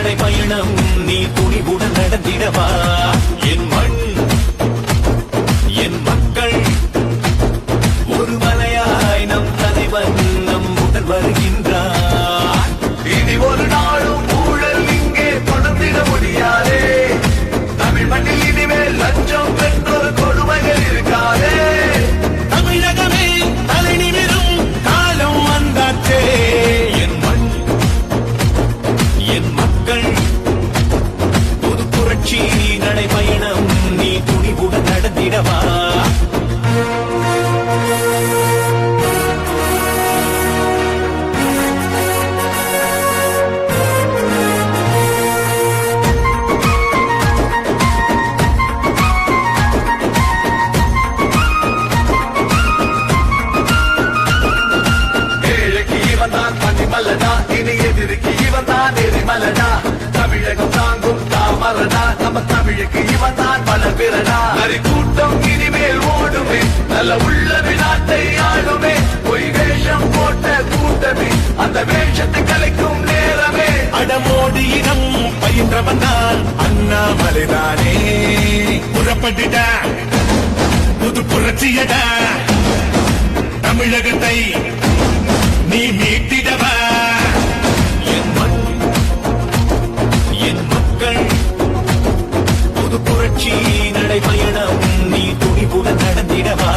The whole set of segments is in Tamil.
நடைபயணம் நீ துணிவுடன் நடந்திடவா என் மண் என் மக்கள் ஒரு மலையாய் நம் தலைவன் நம் உடன் வருகின்றார். இனி ஒரு நாளும் ஊழல் இங்கே தொடர்ந்திட முடியாதே. தமிழ் மண்ணில் இனிமேல் லஞ்சம் பெற்றொரு கொடுமைகள் இருக்காதே. தமிழகமே தலை நிமிரும் காலம் வந்தாச்சே. என் மண் என் மக்கள் புது புரட்சி நடைபயணம் நீ துணிவுடன் நடந்திடவா. மல்லடா இனி எதிர்க்கு இவன் தான் எரிமலடா. தமிழகம் தாங்கும் தாமரடா நம்ம தமிழுக்கு இவன் தான் பலபிரடா. நரி கூட்டம் இனிமேல் ஓடுமே நல்ல உள்ளமே நாட்டை ஆளுமே. பொய் வேஷம் போட்ட கூட்டமே அந்த வேஷத்தை கலைக்கும் நேரமே. அடமோடி இடம் பயின்றவன் தான் அண்ணாமலைதானே. புறப்பட்டுடா புது புரட்சியடா தமிழகத்தை நீ மீட்டிடவா. என் மண் என் மக்கள் புது புரட்சி நடைபயணம் நீ துணிவுடன் நடந்திடவா.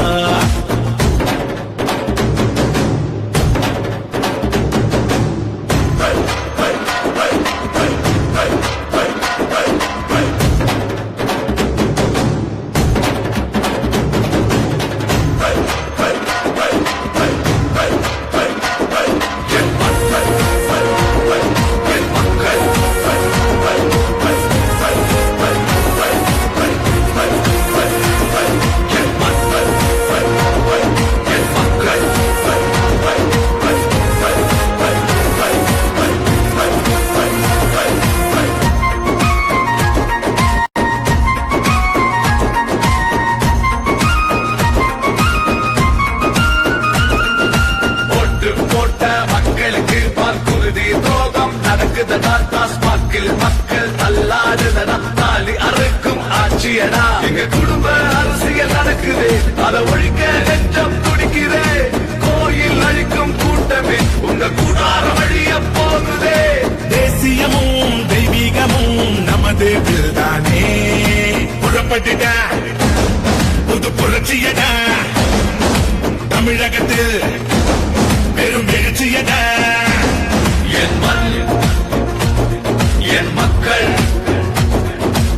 மக்கள் தள்ளாடுதடா தாலி அறுக்கும் ஆட்சியடா. எங்க குடும்ப அரசியல் நடக்குது அதை ஒழிக்க நெஞ்சம் துடிக்குதே. கோயில் அழிக்கும் கூட்டமே உங்க கூடார வழிய போகுதே. தேசியமும் தெய்வீகமும் நமது தானே. புறப்பட்டுடா புது புரட்சியடா தமிழகத்தில் பெரும் எழுச்சியடா. என் மண் என் மக்கள்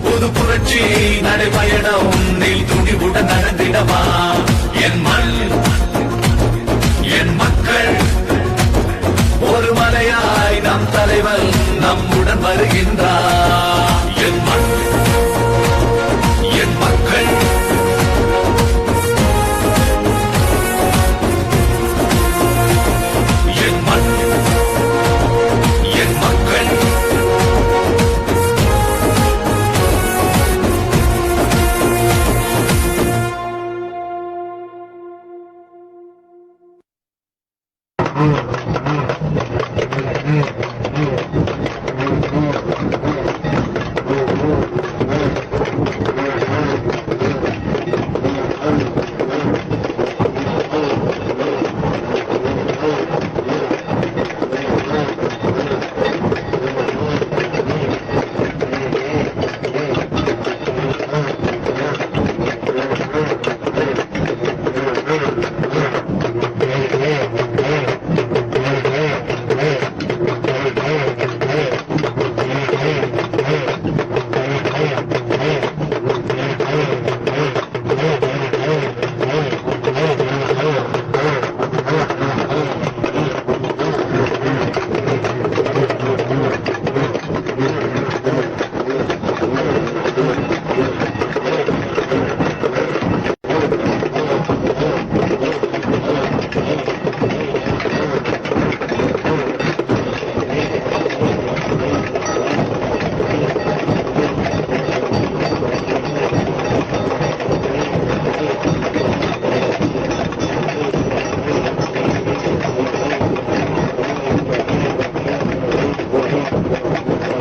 புது புரட்சி நடைபயணம் நீ துணிவுடன் நடந்திடவா. என் மண் என் மக்கள் ஒரு மலையாய் நம் தலைவன் நம்முடன் வருகின்றார். என் மண் என் மக்கள் என் மண் என் மக்கள்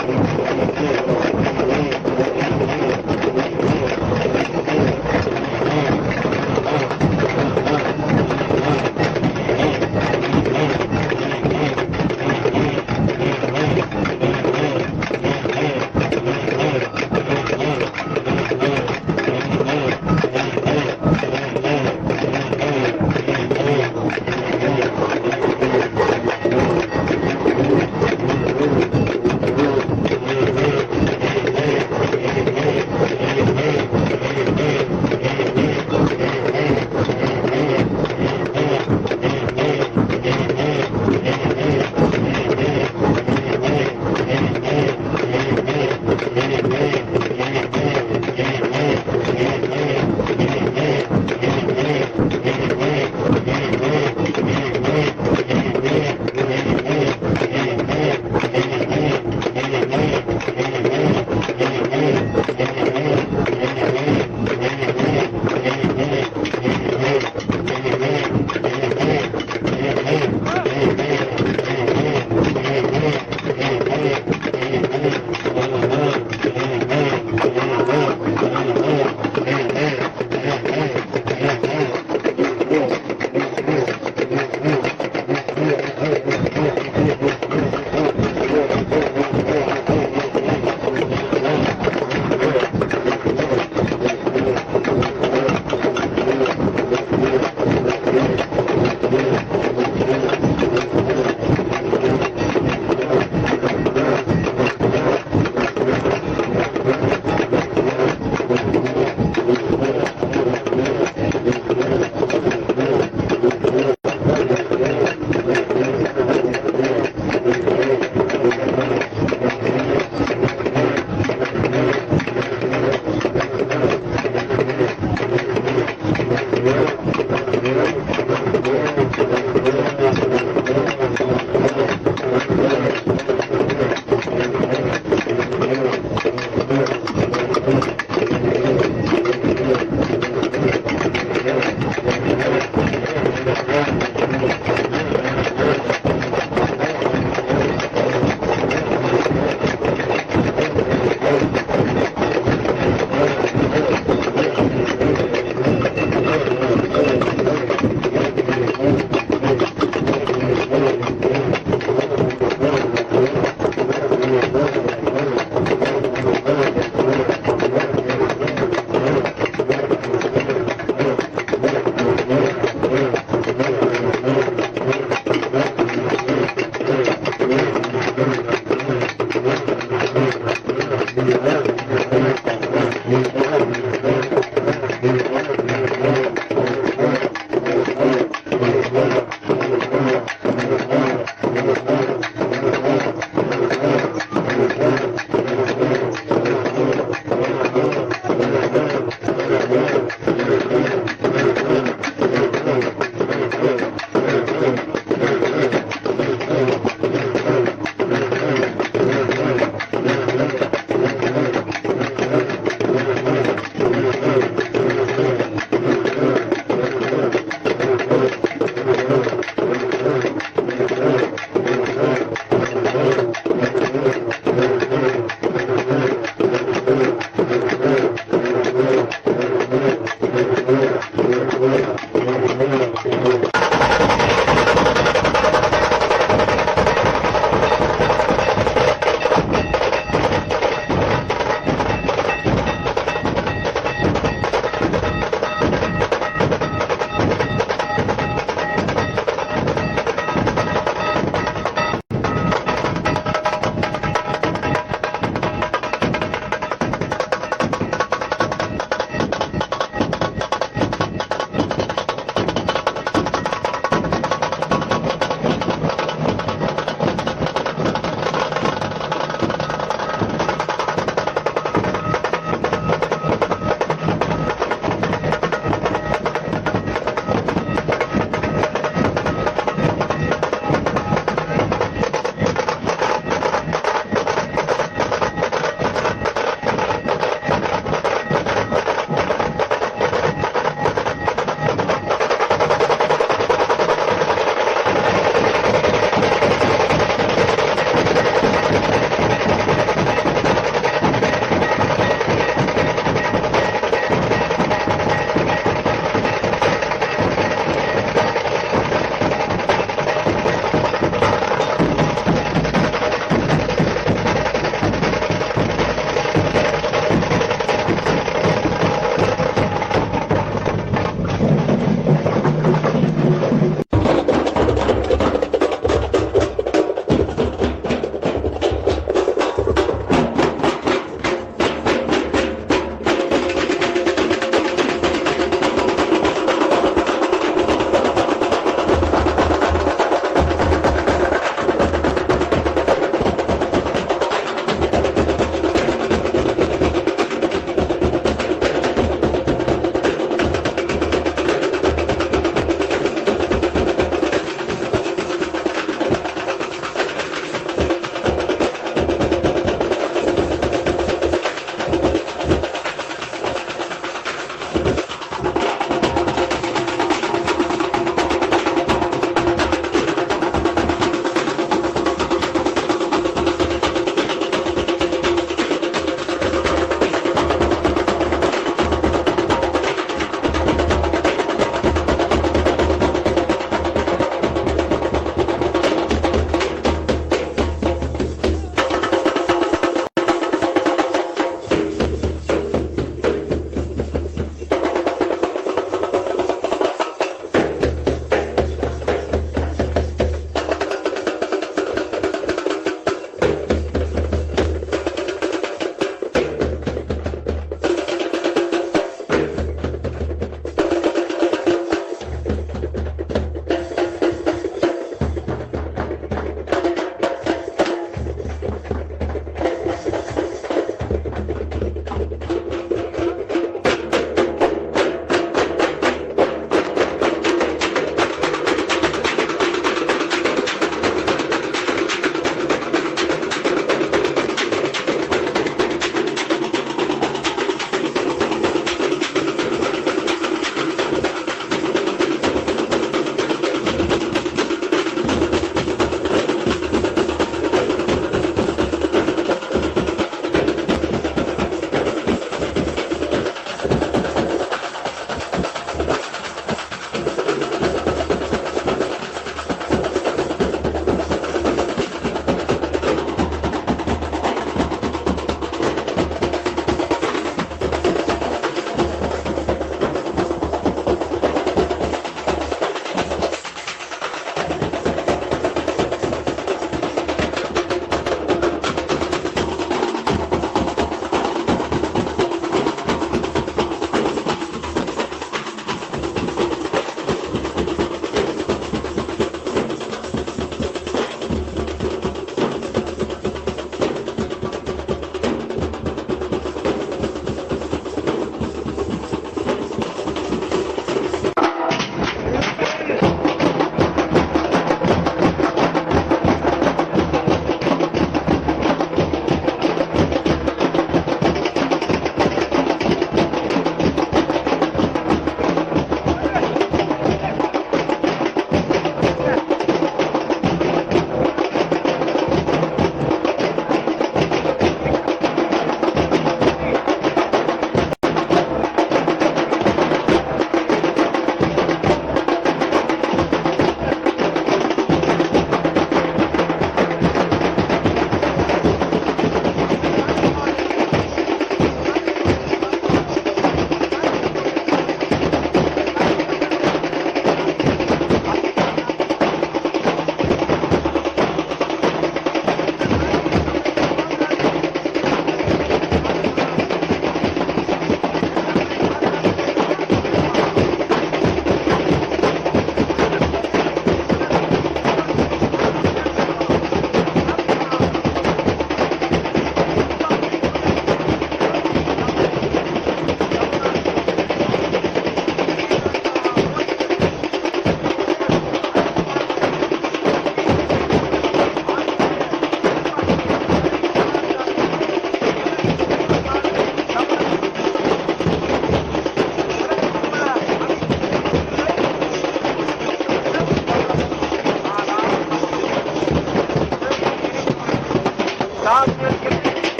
Thank you.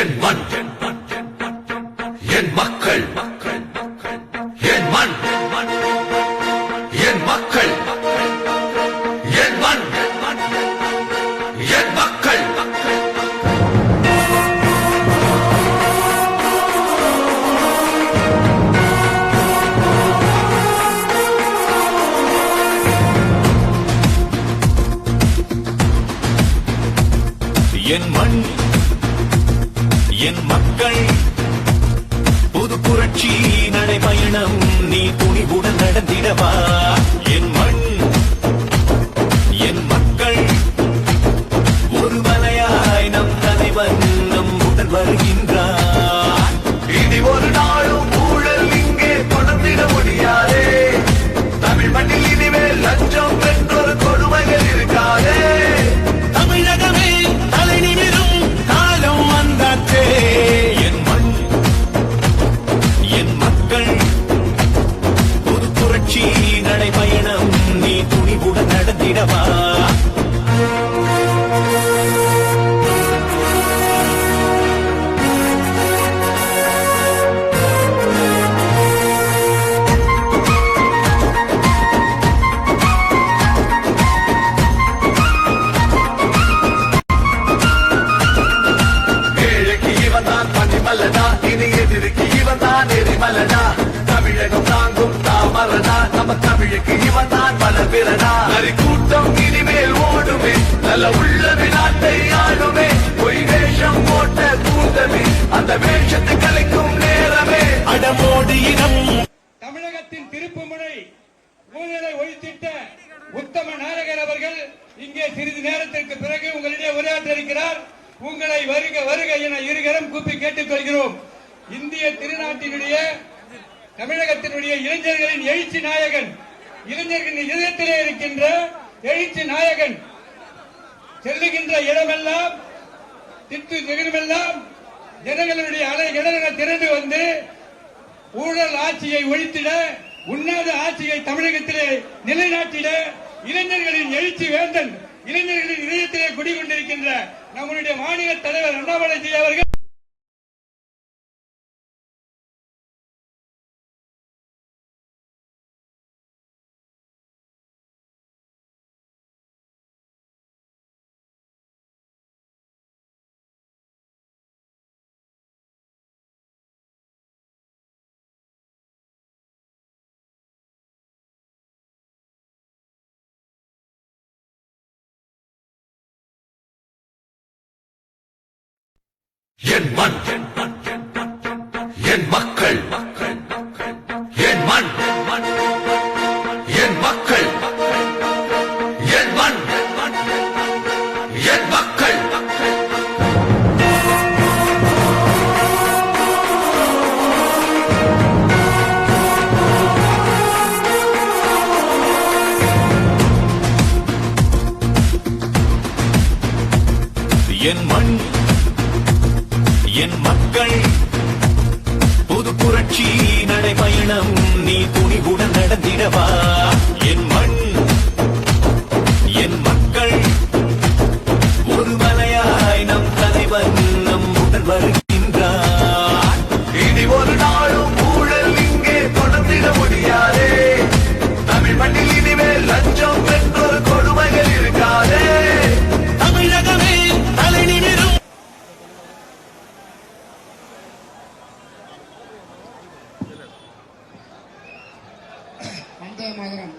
என் மண் என் மக்கள் என் மண் என் மக்கள் என் மண் என் மக்கள் என் மண் என் மக்கள் புது புரட்சி நடைபயணம் நீ துணிவுடன் நடந்திடவா என் மண் என் மக்கள் ஒரு மலையாய் நம் தலைவன் நம்முடன் வருகின்றார் இனி ஒரு நாளும் ஊழல் இங்கே தொடர்ந்திட முடியாதே தமிழ் மண்ணில் இனிமேல் லஞ்சம் என்றொரு கொடுமைகள் இருக்காதே தமிழகமே தலை நிமிரும் காலம் வந்தாச்சே என் மண் என் மக்கள் புது புரட்சி நடைபயணம் நீ துணிவுடன் நடந்திடவா ஏழைக்கு இவன் தான் பனிமலனா இனி எதிர்க்கு இவன் தான் எரிமலனா தமிழகம் தாங்கும் தாமரனா நம்ம தமிழுக்கு இவன் தான் பலபிரனா கூட்டம் இனிமேல் ஓடுமே நல்ல உள்ள நாட்டை ஆடுமே பொய் வேஷம் போட்ட கூட்டமே அந்த வேஷத்தை கலைக்கும் நேரமே அடமோடு இனம் தமிழகத்தின் திருப்புமுனை ஊழலை ஒழித்திட்ட உத்தம நாயகர் அவர்கள் இங்கே சிறிது நேரத்திற்கு பிறகு உங்களிடையே உரையாற்ற இருக்கிறார். உங்களை வருக வருக என இருகரம் கூப்பி கேட்டுக் கொள்கிறோம். இந்திய திருநாட்டினுடைய தமிழகத்தினுடைய இளைஞர்களின் எழுச்சி நாயகன், இளைஞர்களின் இதயத்திலே இருக்கின்ற எழுச்சி நாயகன் செல்லுகின்ற இடமெல்லாம் திட்டு திகழுமெல்லாம் ஜனங்களுடைய அலை இடரென திரண்டு வந்து ஊழல் ஆட்சியை ஒழித்திட, உண்ணாத ஆட்சியை தமிழகத்திலே நிலைநாட்டிட இளைஞர்களின் எழுச்சி வேந்தன், இளைஞர்களின் இதயத்திலே குடிகொண்டிருக்கின்ற நம்முடைய மாநில தலைவர் அண்ணாமலைஜி அவர்கள் என் மண் என் மக்கள் என் மண் என் மக்கள் என் மண் என் மக்கள் என் மண் என் மக்கள் புது புரட்சி நடைபயணம் நீ துணிவுடன் நடந்திடவா என் மண் என் மக்கள் ஒரு மலையாய் நம் தலைவன் நம்முடன் வருகின்றார் இனி ஒரு நாளும் ஊழல் இங்கே தொடர்ந்திட முடியாதே தமிழ் மண்ணில் இனிமேல் லஞ்சம் என்றொரு கொடுமைகள் இருக்காதே தமிழகமே தலை நிமிரும் வந்தே மாதரம்.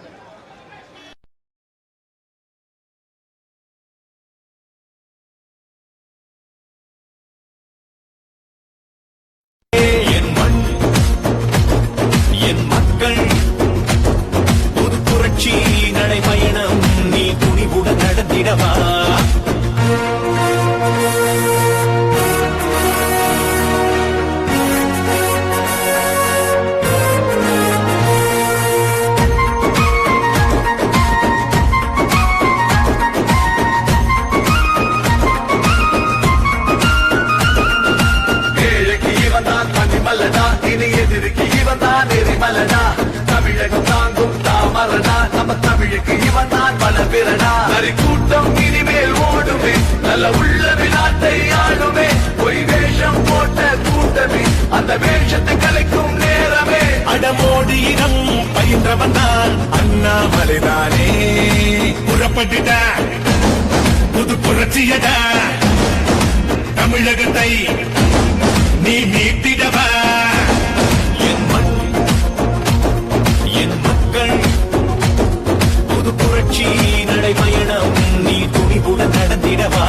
என் மண் என் மக்கள் புது புரட்சி நடைபயணம் நீ துணிவுடன் நடந்திடவா ஏழைக்கு இவன் தான் பனிமலனா இனி எதிர்க்கு இவன் தான் எரிமலனா தமிழகம் தாங்கும் தாமரனா நம்ம தமிழுக்கு இவன் தான் பலபிரனா கூட்டம் இனிமேல் ஓடுமே நல்ல உள்ள நாட்டை ஆடுமே பொய் வேஷம் இங்கேதானே புறப்பட்டுட்டா புது புரட்சியடா தமிழகத்தை நீ மீட்டிடவா என் மண் என் மக்கள் புது புரட்சி நடைபயணம் நீ துணிவுடன் நடந்திடவா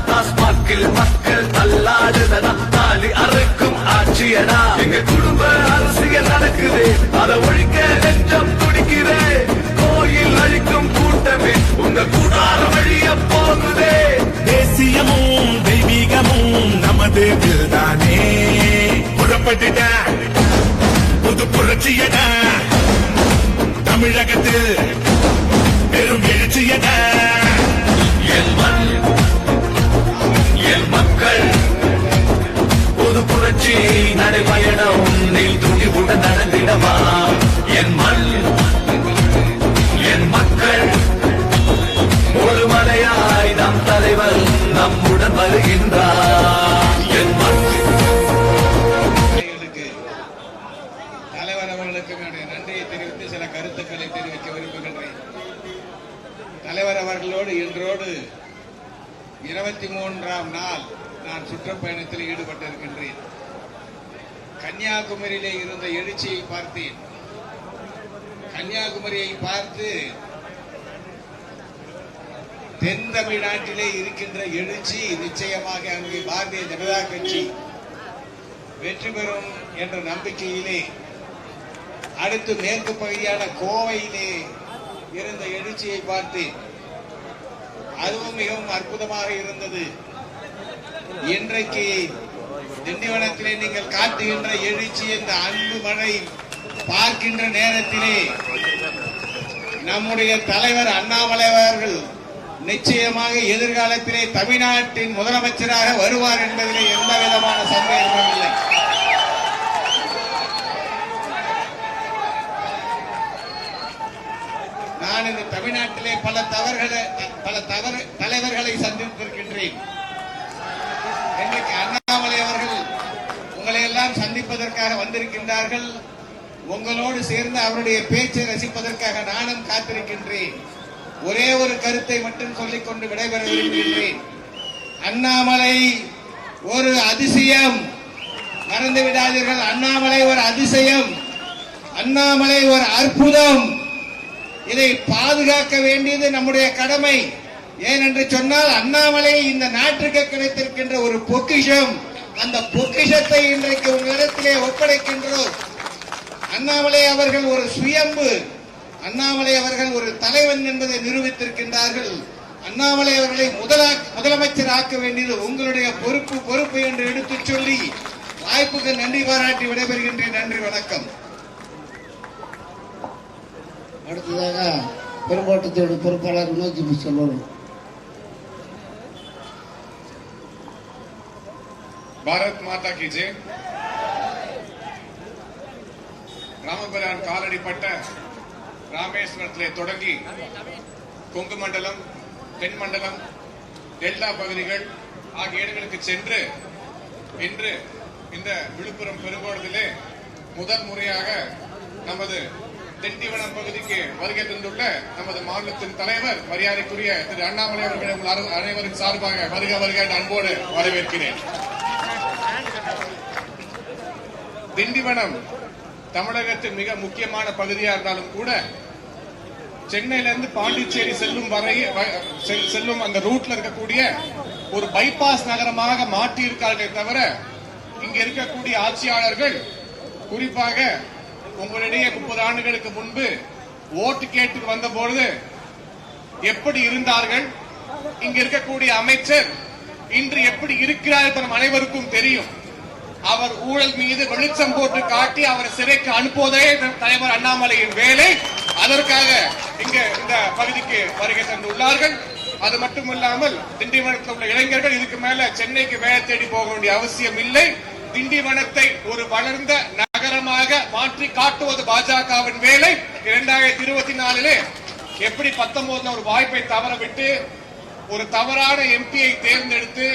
டாஸ்மாகில் மக்கள் தள்ளாடுதடா தாலி அறுக்கும் ஆட்சியடா எங்க குடும்ப அரசியல் நடக்குது அதை ஒழிக்க நெஞ்சம் துடிக்குதே கோயில் அழிக்கும் கூட்டமே உங்க கூடார வழிய போகுதே தேசியமும் தெய்வீகமும் நமது தானே புறப்பட்டுட்ட புது புரட்சியடா தமிழகத்தில் பெரும் எழுச்சியடா என் மண் என் மக்கள் புது புரட்சி நடைபயணம் நீ துணிவுடன் நடந்திடவா என் மண் என் மக்கள் முழுமலையாய் நம் தலைவர் நம்முடன் வருகின்றார் என் மண் தலைவர் அவர்களுக்கு என்னுடைய நன்றியை தெரிவித்து சில கருத்துக்களை தெரிவிக்க விரும்புகின்றேன். தலைவர் அவர்களோடு இன்றோடு 23ஆம் நாள் நான் சுற்றுப்பயணத்தில் ஈடுபட்டிருக்கின்றேன். கன்னியாகுமரியிலே இருந்த எழுச்சியை பார்த்தேன். கன்னியாகுமரியை பார்த்து தென் தமிழ்நாட்டிலே இருக்கின்ற எழுச்சி நிச்சயமாக அங்கே பாரதிய ஜனதா கட்சி வெற்றி பெறும் என்ற நம்பிக்கையிலே அடுத்து மேற்கு பகுதியான கோவையிலே இருந்த எழுச்சியை பார்த்தேன். அதுவும் மிகவும் அற்புதமாக இருந்தது. இன்றைக்கு திண்டிவனத்திலே நீங்கள் காட்டுகின்ற எழுச்சி இந்த அன்பு மழை பார்க்கின்ற நேரத்திலே நம்முடைய தலைவர் அண்ணாமலை அவர்கள் நிச்சயமாக எதிர்காலத்திலே தமிழ்நாட்டின் முதலமைச்சராக வருவார் என்பதிலே எந்த விதமான சந்தேகமும் இல்லை. நான் இந்த தமிழ்நாட்டிலே பல தலைவர்களை சந்தித்திருக்கின்றேன். இன்றைக்கு அண்ணாமலை அவர்கள் உங்களை எல்லாம் சந்திப்பதற்காக வந்திருக்கின்றார்கள். உங்களோடு சேர்ந்து அவருடைய பேச்சை ரசிப்பதற்காக நானும் காத்திருக்கின்றேன். ஒரே ஒரு கருத்தை மட்டும் சொல்லிக்கொண்டு விடைபெற விரும்புகின்றேன். அண்ணாமலை ஒரு அதிசயம், மறந்து விடாதீர்கள். அண்ணாமலை ஒரு அதிசயம், அண்ணாமலை ஒரு அற்புதம். இதை பாதுகாக்க வேண்டியது நம்முடைய கடமை. ஏனென்று சொன்னால் அண்ணாமலை இந்த நாட்டிற்கு கிடைத்திருக்கின்ற ஒரு பொக்கிஷம். அந்த பொக்கிஷத்தை இன்றைக்கு உங்களிடத்திலே ஒப்படைக்கின்றோம். அண்ணாமலை அவர்கள் ஒரு சுயம்பு, அண்ணாமலை அவர்கள் ஒரு தலைவன் என்பதை நிரூபித்திருக்கின்றார்கள். அண்ணாமலை அவர்களை முதலமைச்சர் ஆக்க வேண்டியது உங்களுடைய பொறுப்பு என்று எடுத்துச் சொல்லி வாய்ப்புக்கு நன்றி பாராட்டி விடைபெறுகின்றேன். நன்றி, வணக்கம். அடுத்ததாக பெரும்பாட்டத்தோடு பொறுப்பாளர் வினோஜி சொல்லணும். பாரத் மாதா கி ஜெய். ராமபிரான் காலடிப்பட்ட ராமேஸ்வரத்திலே தொடங்கி கொங்கு மண்டலம், தென் மண்டலம், டெல்டா பகுதிகள் ஆகிய இடங்களுக்கு சென்று இன்று இந்த விழுப்புரம் பெருங்கோட்டத்திலே முதல் முறையாக நமது திண்டிவனம் பகுதிக்கு வருகை தந்துள்ள நமது மாநிலத்தின் தலைவர் மரியாதைக்குரிய திரு அண்ணாமலை அவர்களை உங்கள் அனைவரின் சார்பாக வருக வருக அன்போடு வரவேற்கிறேன். திண்டிவனம் தமிழகத்தின் மிக முக்கியமான பகுதியா இருந்தாலும் கூட சென்னையிலிருந்து பாண்டிச்சேரி செல்லும் அந்த ரூட்ல இருக்கக்கூடிய ஒரு பைபாஸ் நகரமாக மாற்றி இருக்கார்களே தவிர இங்க இருக்கக்கூடிய ஆட்சியாளர்கள் குறிப்பாக உங்களிடையே 30 ஆண்டுகளுக்கு முன்பு ஓட்டு கேட்டு வந்த பொழுது எப்படி இருந்தார்கள், இங்க இருக்கக்கூடிய அமைச்சர் இன்று எப்படி இருக்கிறார் நம் அனைவருக்கும் தெரியும். அவர் ஊழல் மீது வெளிச்சம் போட்டு காட்டி அவரை சிறைக்கு அனுப்புவதே தலைவர் அண்ணாமலையின் வேலை. அதற்காக இங்க இந்த பகுதிக்கு வருகை தந்துள்ளார்கள். அது மட்டுமில்லாமல் திண்டிவனத்தில் உள்ள இளைஞர்கள் இதுக்கு மேல சென்னைக்கு வேலை தேடி போக வேண்டிய அவசியம் இல்லை. திண்டிவனத்தை ஒரு வளர்ந்த நகரமாக மாற்றி காட்டுவது பாஜகவின் வேலை. 2024 எப்படி 19 ஒரு வாய்ப்பை தவறவிட்டு ஒரு தவறான எம்பியை தேர்ந்தெடுத்து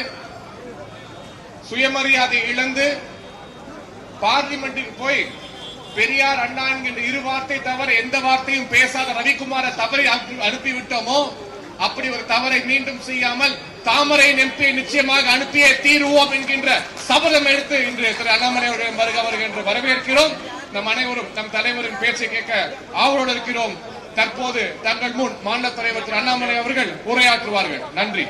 சுயமரியாதை இழந்து பார்லிமெண்ட்டுக்கு போய் பெரியார் அண்ணா என்கின்ற 2 வார்த்தை தவிர எந்த வார்த்தையும் பேசாத ரவிக்குமாரை தவறை அனுப்பிவிட்டோமோ அப்படி ஒரு தவறை மீண்டும் செய்யாமல் தாமரையின் எம்பியை நிச்சயமாக அனுப்பியே தீருவோம் என்கின்ற சபதம் எடுத்து இன்று திரு அண்ணாமலையுடைய வருக என்று வரவேற்கிறோம். நம் அனைவரும் நம் தலைவரின் பேச்சை கேட்க ஆவலோடு இருக்கிறோம். தற்போது தங்கள் முன் மாநில தலைவர் திரு அண்ணாமலை அவர்கள் உரையாற்றுவார்கள். நன்றி.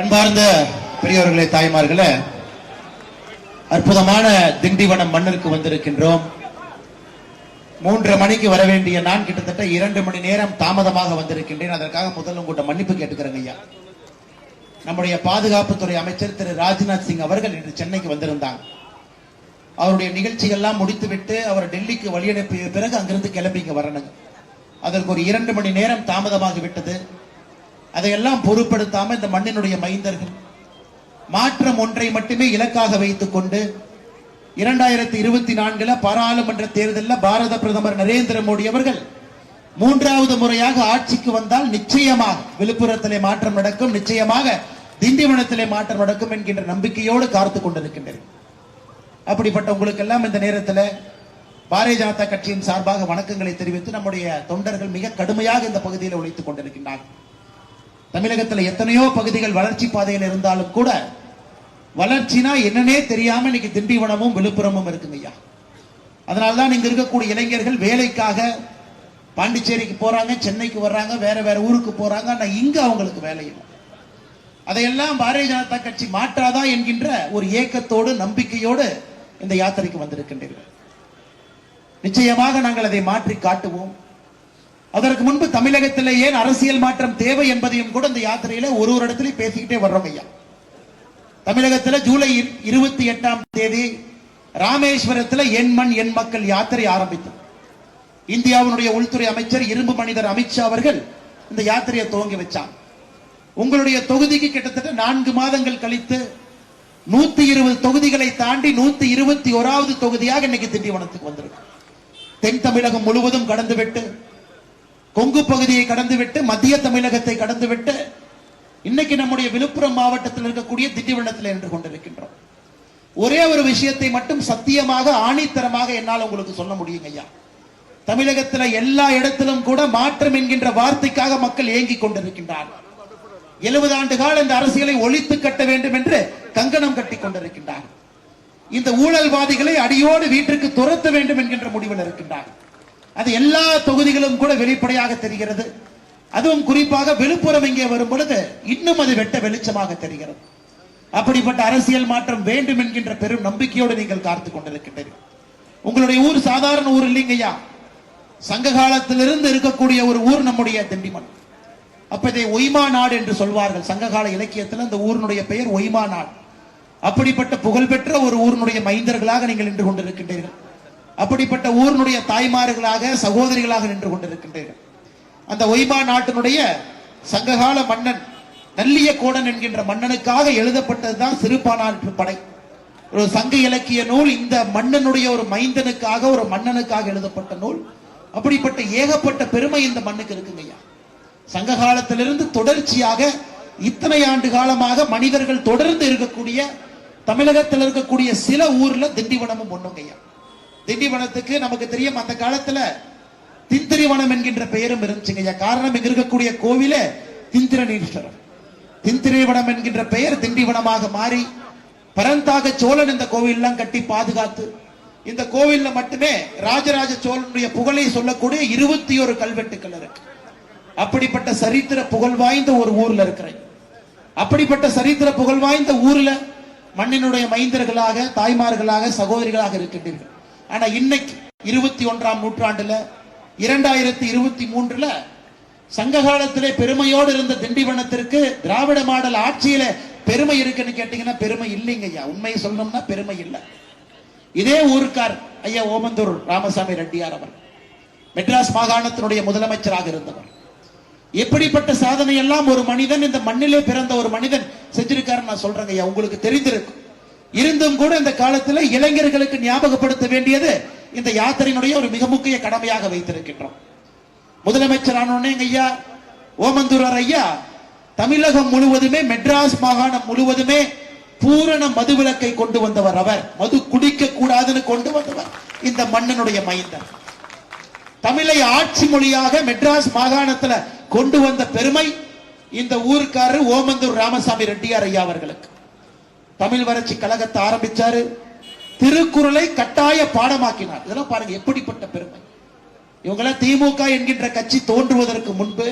அன்பார்ந்த பெரியவர்களே, தாய்மார்களே, அற்புதமான திண்டிவனம் மண்ணிற்கு வந்திருக்கின்றோம். 3:30 மணிக்கு வர வேண்டிய நான் கிட்டத்தட்ட 2 மணி நேரம் தாமதமாக வந்திருக்கின்றேன். அதற்காக முதல்ல உங்கள்கிட்ட மன்னிப்பு கேட்டுக்கிறேங்க ஐயா. நம்முடைய பாதுகாப்புத்துறை அமைச்சர் திரு ராஜ்நாத் சிங் அவர்கள் இன்று சென்னைக்கு வந்திருந்தாங்க. அவருடைய நிகழ்ச்சிகள்லாம் முடித்துவிட்டு அவர் டெல்லிக்கு வழி அனுப்பிய பிறகு அங்கிருந்து கிளம்பி இங்க வரணுங்க. அதற்கு ஒரு 2 மணி நேரம் தாமதமாகி விட்டது. அதையெல்லாம் பொருட்படுத்தாம இந்த மண்ணினுடைய மைந்தர்கள் மாற்றம் ஒன்றை மட்டுமே இலக்காக வைத்துக் கொண்டு 2024 பாராளுமன்ற தேர்தலில் பாரத பிரதமர் நரேந்திர மோடி அவர்கள் 3வது முறையாக ஆட்சிக்கு வந்தால் நிச்சயமாக விழுப்புரத்திலே மாற்றம் நடக்கும், நிச்சயமாக திண்டிவனத்திலே மாற்றம் நடக்கும் என்கின்ற நம்பிக்கையோடு காத்து கொண்டிருக்கின்றனர். அப்படிப்பட்ட உங்களுக்கெல்லாம் இந்த நேரத்தில் பாரதிய ஜனதா கட்சியின் சார்பாக வணக்கங்களை தெரிவித்து நம்முடைய தொண்டர்கள் மிக கடுமையாக இந்த பகுதியில் உழைத்துக் கொண்டிருக்கின்றார்கள். தமிழகத்தில் எத்தனையோ பகுதிகள் வளர்ச்சி பாதையில் இருந்தாலும் கூட வளர்ச்சினா என்னன்னே தெரியாம இன்னைக்கு திண்டிவனமும் விழுப்புரமும் இருக்குங்க ஐயா. அதனால்தான் இங்க இருக்கக்கூடிய இளைஞர்கள் வேலைக்காக பாண்டிச்சேரிக்கு போறாங்க, சென்னைக்கு வர்றாங்க, வேற வேற ஊருக்கு போறாங்க. ஆனா இங்க அவங்களுக்கு வேலை இல்லை. அதையெல்லாம் பாரதிய ஜனதா கட்சி மாற்றாதா என்கின்ற ஒரு ஏக்கத்தோடு நம்பிக்கையோடு இந்த யாத்திரைக்கு வந்திருக்கின்றீர்கள். நிச்சயமாக நாங்கள் அதை மாற்றி காட்டுவோம். அதற்கு முன்பு தமிழகத்தில் ஏன் அரசியல் மாற்றம் தேவை என்பதையும் கூட இந்த யாத்திரையில ஒரு இடத்துல பேசிக்கிட்டே வர்றோம் ஐயா. தமிழகத்தில் ஜூலை 28ஆம் தேதி ராமேஸ்வரத்தில் என் மண் என் மக்கள் யாத்திரை ஆரம்பித்தோம். இந்தியாவினுடைய உள்துறை அமைச்சர் இரும்பு மனிதர் அமித்ஷா அவர்கள் இந்த யாத்திரையை துவங்கி வச்சார். உங்களுடைய தொகுதிக்கு கிட்டத்தட்ட 4 மாதங்கள் கழித்து 120 தொகுதிகளை தாண்டி 121வது தொகுதியாக இன்னைக்கு திண்டிவனத்துக்கு வந்திருக்கு. தென் தமிழகம் முழுவதும் கடந்துவிட்டு, கொங்கு பகுதியை கடந்துவிட்டு, மத்திய தமிழகத்தை கடந்துவிட்டு இன்னைக்கு நம்முடைய விழுப்புரம் மாவட்டத்தில் இருக்கக்கூடிய திண்டிவனத்தில் நின்று கொண்டிருக்கின்றோம். ஒரே ஒரு விஷயத்தை மட்டும் சத்தியமாக ஆணித்தரமாக என்னால் உங்களுக்கு சொல்ல முடியுங்க ஐயா. தமிழகத்தில் எல்லா இடத்திலும் கூட மாற்றம் என்கின்ற வார்த்தைக்காக மக்கள் ஏங்கிக் கொண்டிருக்கின்றார்கள். 70 ஆண்டு கால இந்த அரசியலை ஒழித்து கட்ட வேண்டும் என்று கங்கணம் கட்டி கொண்டிருக்கின்றார்கள். இந்த ஊழல்வாதிகளை அடியோடு வீட்டிற்கு துரத்த வேண்டும் என்கின்ற முடிவில் இருக்கின்றார்கள். அது எல்லா தொகுதிகளும் கூட வெளிப்படையாக தெரிகிறது. அதுவும் குறிப்பாக விழுப்புரம் இங்கே வரும் பொழுது இன்னும் அது வெட்ட வெளிச்சமாக தெரிகிறது. அப்படிப்பட்ட அரசியல் மாற்றம் வேண்டும் என்கின்ற பெரும் நம்பிக்கையோடு நீங்கள் காத்துக் கொண்டிருக்கின்றீர்கள். உங்களுடைய ஊர் சாதாரண ஊர் இல்லைங்கய்யா. சங்க காலத்திலிருந்து இருக்கக்கூடிய ஒரு ஊர் நம்முடைய திண்டிவனம். அப்ப இதை ஒய்மா நாடு என்று சொல்வார்கள். சங்ககால இலக்கியத்தில் அந்த ஊரினுடைய பெயர் ஒய்மா நாடு. அப்படிப்பட்ட புகழ்பெற்ற ஒரு ஊரினுடைய மைந்தர்களாக நீங்கள் நின்று கொண்டிருக்கின்றீர்கள். அப்படிப்பட்ட ஊரினுடைய தாய்மார்களாக சகோதரிகளாக நின்று கொண்டிருக்கின்றீர்கள். அந்த ஒய்மா நாட்டினுடைய சங்ககால மன்னன் நல்லிய கோடன் என்கின்ற மன்னனுக்காக எழுதப்பட்டதுதான் சிறுபானாற்று படை. ஒரு சங்க இலக்கிய நூல். இந்த மன்னனுடைய ஒரு மைந்தனுக்காக, ஒரு மன்னனுக்காக எழுதப்பட்ட நூல். அப்படிப்பட்ட ஏகப்பட்ட பெருமை இந்த மண்ணுக்கு இருக்குங்கய்யா. சங்க காலத்திலிருந்து தொடர்ச்சியாக இத்தனை ஆண்டு காலமாக மனிதர்கள் தொடர்ந்து இருக்கக்கூடிய தமிழகத்தில் இருக்கக்கூடிய சில ஊர்ல திண்டிவனமும் ஒண்ணுங்கய்யா. திண்டிவனத்துக்கு நமக்கு தெரியும், அந்த காலத்துல திந்திரிவனம் என்கின்ற பெயரும் இருந்துச்சுங்கய்யா. காரணம், இங்க இருக்கக்கூடிய கோவில திந்திரனீஸ்வரர். திந்திரிவனம் என்கின்ற பெயர் திண்டிவனமாக மாறி பரந்தாக சோழன் இந்த கோவில் எல்லாம் கட்டி பாதுகாத்து, இந்த கோவில்ல மட்டுமே ராஜராஜ சோழனுடைய புகழை சொல்லக்கூடிய 21 கல்வெட்டுக்கள் இருக்கு. அப்படிப்பட்ட சரித்திர புகழ் வாய்ந்த ஒரு ஊர்ல இருக்கிறேன். அப்படிப்பட்ட சரித்திர புகழ் வாய்ந்த ஊர்ல மண்ணினுடைய மைந்தர்களாக, தாய்மார்களாக, சகோதரிகளாக இருக்கின்றீர்கள். ஆனா இன்னைக்கு 21ஆம் நூற்றாண்டுல 2023ல சங்க காலத்திலே பெருமையோடு இருந்த திண்டிவனத்திற்கு திராவிட மாடல் ஆட்சியில பெருமை இருக்குன்னு கேட்டீங்கன்னா பெருமை இல்லைங்க ஐயா. உண்மையை சொல்லணும்னா பெருமை இல்லை. இதே ஊருக்கார் ஐயா ஓமந்தூர் ராமசாமி ரெட்டியார் அவர் மெட்ராஸ் மாகாணத்தினுடைய முதலமைச்சராக இருந்தவர். எப்படிப்பட்ட சாதனை எல்லாம் ஒரு மனிதன், இந்த மண்ணிலே பிறந்த ஒரு மனிதன் செஞ்சிருக்காரு நான் சொல்றேங்க ஐயா. உங்களுக்கு தெரிந்திருக்கும். இருந்தும் கூட இந்த காலத்தில் இளைஞர்களுக்கு ஞாபகப்படுத்த வேண்டியது இந்த யாத்திரையினுடைய ஒரு மிக முக்கிய கடமையாக வைத்திருக்கின்றோம். முதலமைச்சரான ஐயா ஓமந்தூரார் ஐயா தமிழகம் முழுவதுமே, மெட்ராஸ் மாகாணம் முழுவதுமே பூரண மதுவிலக்கை கொண்டு வந்தவர். அவர் மது குடிக்க கூடாதுன்னு கொண்டு வந்தவர் இந்த மண்ணினுடைய மைந்தர். தமிழை ஆட்சி மொழியாக மெட்ராஸ் மாகாணத்துல கொண்டு வந்த பெருமை இந்த ஊருக்காரர் ஓமந்தூர் ராமசாமி ரெட்டியார் ஐயா அவர்களுக்கு. தமிழ் வளர்ச்சி கழகத்தை ஆரம்பிச்சாரு. திருக்குறளை கட்டாய பாடமாக்கினார். இதெல்லாம் பாருங்க எப்படிப்பட்ட பெருமை. இவங்களாம் திமுக என்கின்ற கட்சி தோன்றுவதற்கு முன்பு,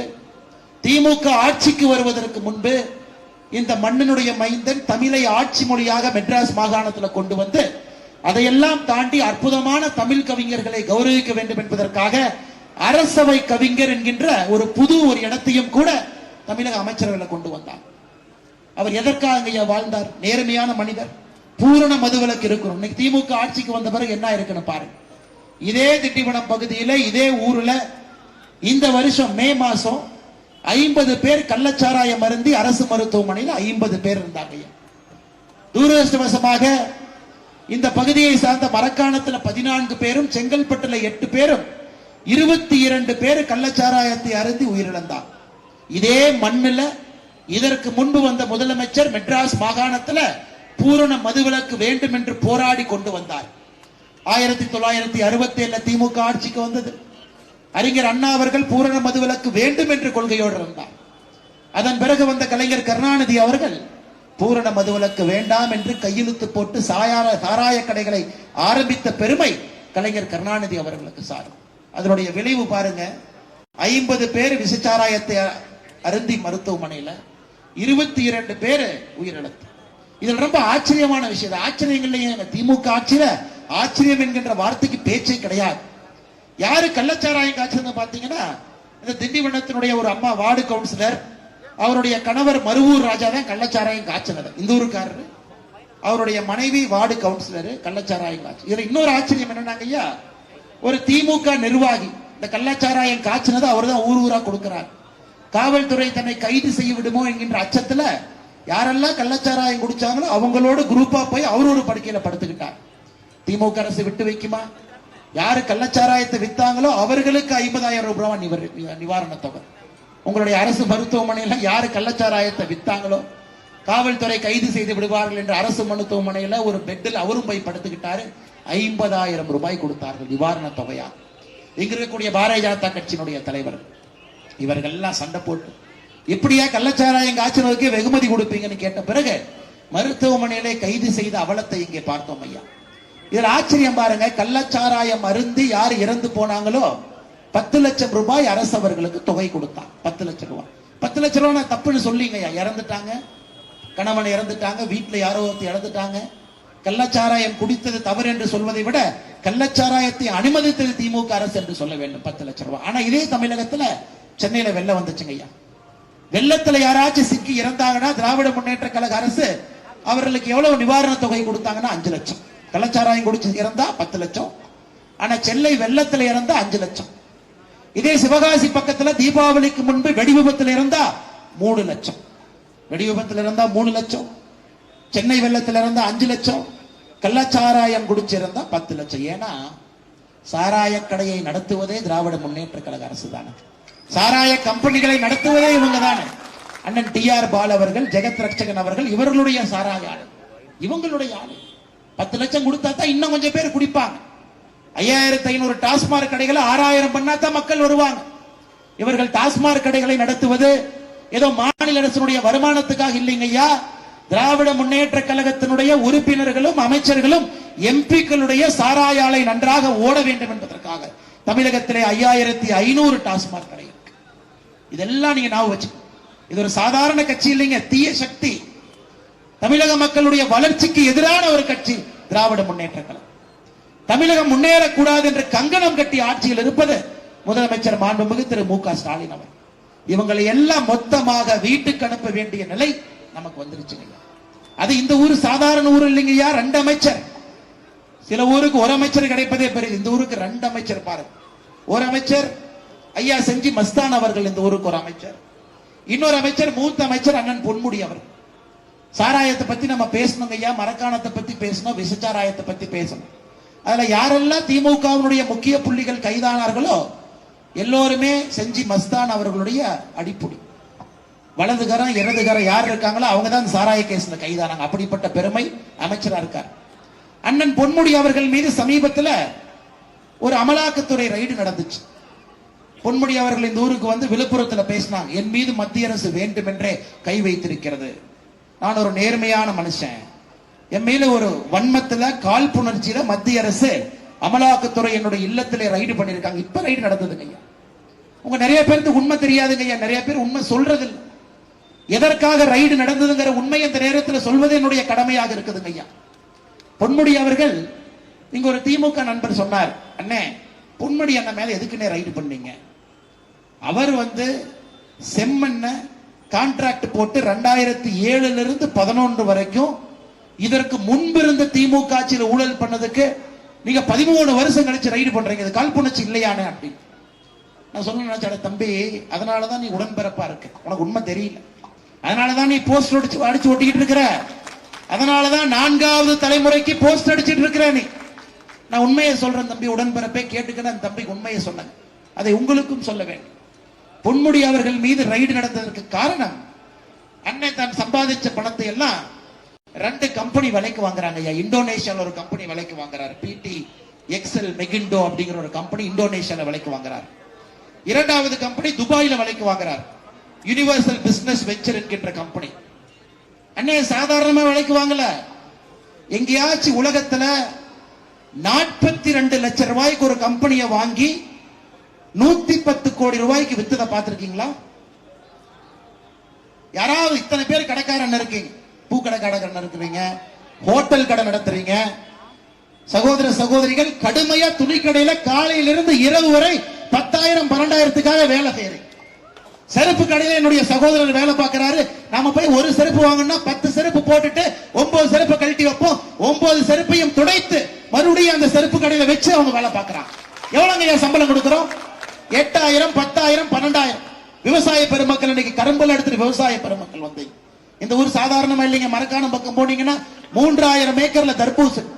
திமுக ஆட்சிக்கு வருவதற்கு முன்பு இந்த மண்ணினுடைய மைந்தன் தமிழை ஆட்சி மொழியாக மெட்ராஸ் மாகாணத்தில் கொண்டு வந்து அதையெல்லாம் தாண்டி அற்புதமான தமிழ் கவிஞர்களை கௌரவிக்க வேண்டும் என்பதற்காக அரசவை கவிஞர் என்கின்ற ஒரு புது ஒரு இடத்தையும் கூட தமிழக அமைச்சர்களை கொண்டு வந்தார். அவர் எதற்காக வாழ்ந்தார்? நேர்மையான மனிதர். பூரண மதுவிலக்கு இருக்கணும். இன்னைக்கு திமுக ஆட்சிக்கு வந்த பிறகு என்ன இருக்குன்னு பாருங்க. இதே திண்டிவனம் பகுதியில, இதே ஊர்ல இந்த வருஷம் மே மாசம் 50 பேர் கள்ளச்சாராயம் அருந்தி அரசு மருத்துவமனையில் 50 பேர் இருந்தாங்க. துரதிருஷ்டவசமாக இந்த பகுதியை சார்ந்த மரக்காணத்துல 14 பேரும், செங்கல்பட்டுல 8 பேரும், 22 பேர் கள்ளச்சாராயத்தை அருந்தி உயிரிழந்தார். இதே மண்ணில் இதற்கு முன்பு வந்த முதலமைச்சர் மெட்ராஸ் மாகாணத்துல பூரண மதுவிலக்கு வேண்டும் என்று போராடி கொண்டு வந்தார். 1967 திமுக ஆட்சிக்கு வந்தது. அறிஞர் அண்ணா அவர்கள் பூரண மதுவிலக்கு வேண்டும் என்று கொள்கையோடு இருந்தார். அதன் பிறகு வந்த கலைஞர் கருணாநிதி அவர்கள் பூரண மதுவிலக்கு வேண்டாம் என்று கையெழுத்து போட்டு சாராய கடைகளை ஆரம்பித்த பெருமை கலைஞர் கருணாநிதி அவர்களுக்கு சாரும். அதனுடைய விளைவு பாருங்க. 50 பேர் விசச்சாராயத்தை அருந்தி மருத்துவமனையில, 22 பேர் உயிரிழந்தார். இதில் ரொம்ப ஆச்சரியமான விஷயம். ஆச்சரியங்கள்ல திமுக ஆட்சியில ஆச்சரியம் என்கின்ற வார்த்தைக்கு பேச்சே கிடையாது. யாரு கள்ளச்சாராயம் காய்ச்சல் பாத்தீங்கன்னா இந்த திண்டிவனத்தினுடைய ஒரு அம்மா வார்டு கவுன்சிலர், அவருடைய கணவர் மருவூர் ராஜா தான் கள்ளச்சாராயம் காய்ச்சனர். இந்த ஊருக்காரரு, அவருடைய மனைவி வார்டு கவுன்சிலர் கள்ளச்சாராயம் காய்ச்சல். இதுல இன்னொரு ஆச்சரியம் என்னன்னாங்க ஐயா, ஒரு திமுக நிர்வாகி இந்த கள்ளச்சாராயம் காய்ச்சினது அவர் தான் ஊர் ஊரா கொடுக்கிறார். காவல்துறை தன்னை கைது செய்ய விடுமோ என்கின்ற அச்சத்துல யாரெல்லாம் கள்ளச்சாராயம் குடிச்சாங்களோ அவங்களோட குரூப்பா போய் அவர் ஒரு படுக்கையில படுத்துக்கிட்டார். திமுக அரசு விட்டு வைக்குமா? யாரு கள்ளச்சாராயத்தை வித்தாங்களோ அவர்களுக்கு 50,000 ரூபாய் நிவாரண தொகை. உங்களுடைய அரசு மருத்துவமனையில யாரு கள்ளச்சாராயத்தை வித்தாங்களோ காவல்துறை கைது செய்து விடுவார்கள் என்று அரசு மருத்துவமனையில ஒரு பெட்டில் அவரும் போய் படுத்துக்கிட்டாரு. 50,000 ரூபாய் கொடுத்தார்கள் நிவாரண தொகையா. இங்க இருக்கக்கூடிய பாரதிய ஜனதா கட்சியினுடைய தலைவர் இவர்கள் எல்லாம் சண்டை போட்டு எப்படியா கள்ளச்சாராயம் காய்ச்சலுக்கு வெகுமதி கொடுப்பீங்கன்னு கேட்ட பிறகு மருத்துவமனையிலே கைது செய்த அவலத்தை இங்கே பார்த்தோம் ஐயா. இதுல ஆச்சரியம் பாருங்க. கள்ளச்சாராயம் அருந்தி யார் இறந்து போனாங்களோ 10 லட்சம் ரூபாய் அரசு அவர்களுக்கு தொகை கொடுத்தாங்க. 10 லட்சம் ரூபாய். 10 லட்சம் ரூபாய் நான் தப்புன்னு சொல்லிங்க. இறந்துட்டாங்க, கணவன் இறந்துட்டாங்க, வீட்டுல யாரோ இறந்துட்டாங்க. கள்ளச்சாராயம் குடித்தது தவறு என்று சொல்வதை விட கள்ளச்சாராயத்தை அனுமதித்தது திமுக அரசு என்று சொல்ல வேண்டும். 10 லட்சம் ரூபாய். ஆனா இதே தமிழகத்துல சென்னையில வெள்ளம் வந்துச்சுங்க ஐயா. வெள்ளத்துல யாராச்சும் சிக்கி இறந்தாங்கன்னா திராவிட முன்னேற்ற கழக அரசு அவர்களுக்கு எவ்வளவு நிவாரண தொகை கொடுத்தாங்கன்னா 5 லட்சம். கள்ளச்சாராயம் குடிச்சு இறந்தா 10 லட்சம். ஆனா சென்னை வெள்ளத்துல இறந்தா 5 லட்சம். இதே சிவகாசி பக்கத்துல தீபாவளிக்கு முன்பு வெடி விபத்துல இருந்தா 3 லட்சம். வெடி விபத்துல இருந்தா 3 லட்சம். சென்னை வெள்ளத்துல இருந்தா 5 லட்சம். கள்ளச்சாராயம் குடிச்சிருந்தா 10 லட்சம். ஏன்னா சாராய கடையை நடத்துவதே திராவிட முன்னேற்ற கழக அரசு தானே. சாராய கம்பெனிகளை நடத்துவதே இவங்க தானே. அண்ணன் TR பால் அவர்கள், ஜெகத் ரட்சகன் அவர்கள் இவர்களுடைய சாராய ஆளு, இவங்களுடைய ஆளு. 10 லட்சம் கொடுத்தா தான் இன்னும் கொஞ்சம் பேர் குடிப்பாங்க. 5500 டாஸ்மாக் கடைகளை 6000 பண்ணா தான் மக்கள் வருவாங்க. இவர்கள் டாஸ்மாக் கடைகளை நடத்துவது ஏதோ மாநில அரசுடைய வருமானத்துக்காக இல்லைங்க ஐயா. திராவிட முன்னேற்ற கழகத்தினுடைய உறுப்பினர்களும் அமைச்சர்களும் எம்பிக்களுடைய சாராய ஆலை நன்றாக ஓட வேண்டும் என்பதற்காக தமிழகத்திலே 5500 டாஸ்மாக் கடை. இதெல்லாம் நீங்க ஞாபகம் வச்சு. இது ஒரு சாதாரண கட்சி இல்லைங்க, தீய சக்தி. தமிழக மக்களுடைய வளர்ச்சிக்கு எதிரான ஒரு கட்சி திராவிட முன்னேற்ற கழகம். தமிழகம் முன்னேறக்கூடாது என்று கங்கணம் கட்டி ஆட்சியில் இருப்பது முதலமைச்சர் மாண்புமிகு திரு மு க ஸ்டாலின் அவர். இவங்களை எல்லாம் மொத்தமாக வீட்டுக்கு அனுப்ப வேண்டிய நிலை நமக்கு வந்துருச்சுங்க. அது இந்த ஊர் சாதாரண ஊர் இல்லைங்கய்யா, 2 அமைச்சர். சில ஊருக்கு ஒரு அமைச்சர் கிடைப்பதே பெரிய, இந்த ஊருக்கு 2 அமைச்சர் பாருங்க. ஒரு அமைச்சர் ஐயா செஞ்சி மஸ்தான் அவர்கள் இந்த ஊருக்கு ஒரு அமைச்சர், இன்னொரு அமைச்சர் மூத்த அமைச்சர் அண்ணன் பொன்முடி அவர். சாராயத்தை பத்தி நம்ம பேசணுங்க ஐயா, மரக்காணத்தை பத்தி பேசணும், விசச்சாராயத்தை பத்தி பேசணும். அதுல யாரெல்லாம் திமுகவினுடைய முக்கிய புள்ளிகள் கைதானார்களோ எல்லோருமே செஞ்சி மஸ்தான் அவர்களுடைய அடிப்பொடி. வலதுகரம் இடதுகரம் யார் இருக்காங்களோ அவங்க தான் சாராய கேஸ்ல கைதானாங்க. அப்படிப்பட்ட பெருமை அமைச்சரா இருக்கார். அண்ணன் பொன்முடி அவர்கள் மீது சமீபத்தில் ஒரு அமலாக்கத்துறை ரைடு நடந்துச்சு. பொன்முடி அவர்கள் இந்த ஊருக்கு வந்து விழுப்புரத்தில் பேசினாங்க. என் மீது மத்திய அரசு வேண்டுமென்றே கை வைத்திருக்கிறது, நான் ஒரு நேர்மையான மனுஷன், என் மேல ஒரு வன்மத்துல காழ்ப்புணர்ச்சியில மத்திய அரசு அமலாக்கத்துறை என்னுடைய இல்லத்திலே ரைடு பண்ணிருக்காங்க. இப்ப ரைடு நடந்ததுங்க ஐயா. உங்க நிறைய பேருக்கு உண்மை தெரியாதுங்க ஐயா, நிறைய பேர் உண்மை சொல்றது இல்லை. எதற்காக ரைடு நடந்ததுங்கிற உண்மை அந்த நேரத்தில் சொல்வது என்னுடைய கடமையாக இருக்குதுங்க ஐயா. பொன்முடி அவர்கள் இங்க ஒரு திமுக நண்பர் சொன்னார், அண்ணே பொன்முடி அண்ணன் மேல எதுக்குன்னே ரைடு பண்ணீங்க? அவர் வந்து செம்மண்ண கான்ட்ராக்ட் போட்டு 2007 இருந்து 2011 வரைக்கும் இதற்கு முன்பு இருந்த திமுக ஆட்சியில் ஊழல் பண்ணதுக்கு நீங்க 13 வருஷம் கழிச்சு ரைடு பண்றீங்க, இது காழ்ப்புணர்ச்சி இல்லையானே அப்படின்னு நான் சொல்ல நினைச்சேன். தம்பி, அதனாலதான் நீ உடன்பிறப்பா இருக்க, உனக்கு உண்மை தெரியல. அதனாலதான் நீ போஸ்ட் அடிச்சு ஒட்டிக்கிட்டு இருக்கிற, அதனாலதான் 4வது தலைமுறைக்கு போஸ்ட் அடிச்சிட்டு இருக்கிற நீ. நான் உண்மையை சொல்றேன் தம்பி, உடன்பிறப்பே கேட்டுக்கிற அந்த தம்பிக்கு உண்மையை சொன்னேன், அதை உங்களுக்கும் சொல்ல வேண்டும். பொன்முடி அவர்கள் மீது ரைடு நடந்ததற்கு காரணம், அன்னை தான் சம்பாதிச்ச பணத்தை எல்லாம் 2 கம்பெனி விலைக்கு வாங்குறாங்க ஐயா. இந்தோனேஷியால ஒரு கம்பெனி விலைக்கு வாங்குறாரு, பிடி எக்ஸல் மெகிண்டோ அப்படிங்கிற ஒரு கம்பெனி இந்தோனேஷியால விலைக்கு வாங்குறாரு. 2வது கம்பெனி துபாயில விலைக்கு வாங்குறாரு, யூனிவர்சல் பிசினஸ் வெஞ்சர் என்கின்ற கம்பெனி. அன்னைய சாதாரணமா விலைக்கு வாங்கல, எங்கேயாச்சும் உலகத்துல 42 லட்சம் ரூபாய்க்கு ஒரு கம்பெனியை வாங்கி 110 கோடி ரூபாய்க்கு வித்ததை பார்த்திருக்கீங்களா? யாராவது இத்தனை பேர் கடைக்காரன் இருக்கீங்க, பூக்கடை கடைக்காரன் இருக்கிறீங்க, ஹோட்டல் கடை நடத்துறீங்க, சகோதர சகோதரிகள் கடுமையா துணிக்கடையில காலையிலிருந்து இரவு வரை 10,000 12,000க்காக வேலை செய்யறீங்க. செருப்பு கடையில என்னுடைய சகோதரர் வேலை பார்க்கிறாரு, நாம போய் ஒரு செருப்பு வாங்கினா 10 செருப்பு போட்டுட்டு 9 செருப்பை கழட்டி வைப்போம், 9 செருப்பையும் துடைத்து மறுபடியும் அந்த செருப்பு கடையில வச்சு அவங்க வேலை பார்க்கறாங்க. எவ்வளவுங்க சம்பளம் கொடுக்கிறோம்? 8,000 10,000 12,000. விவசாய பெருமக்கள் இன்னைக்கு கரும்புல எடுத்துட்டு விவசாய பெருமக்கள் வந்து இந்த ஊர் சாதாரணமா இல்லைங்க. மரக்காணம் பக்கம் போனீங்கன்னா 3,000 ஏக்கர்ல தர்பூசணி,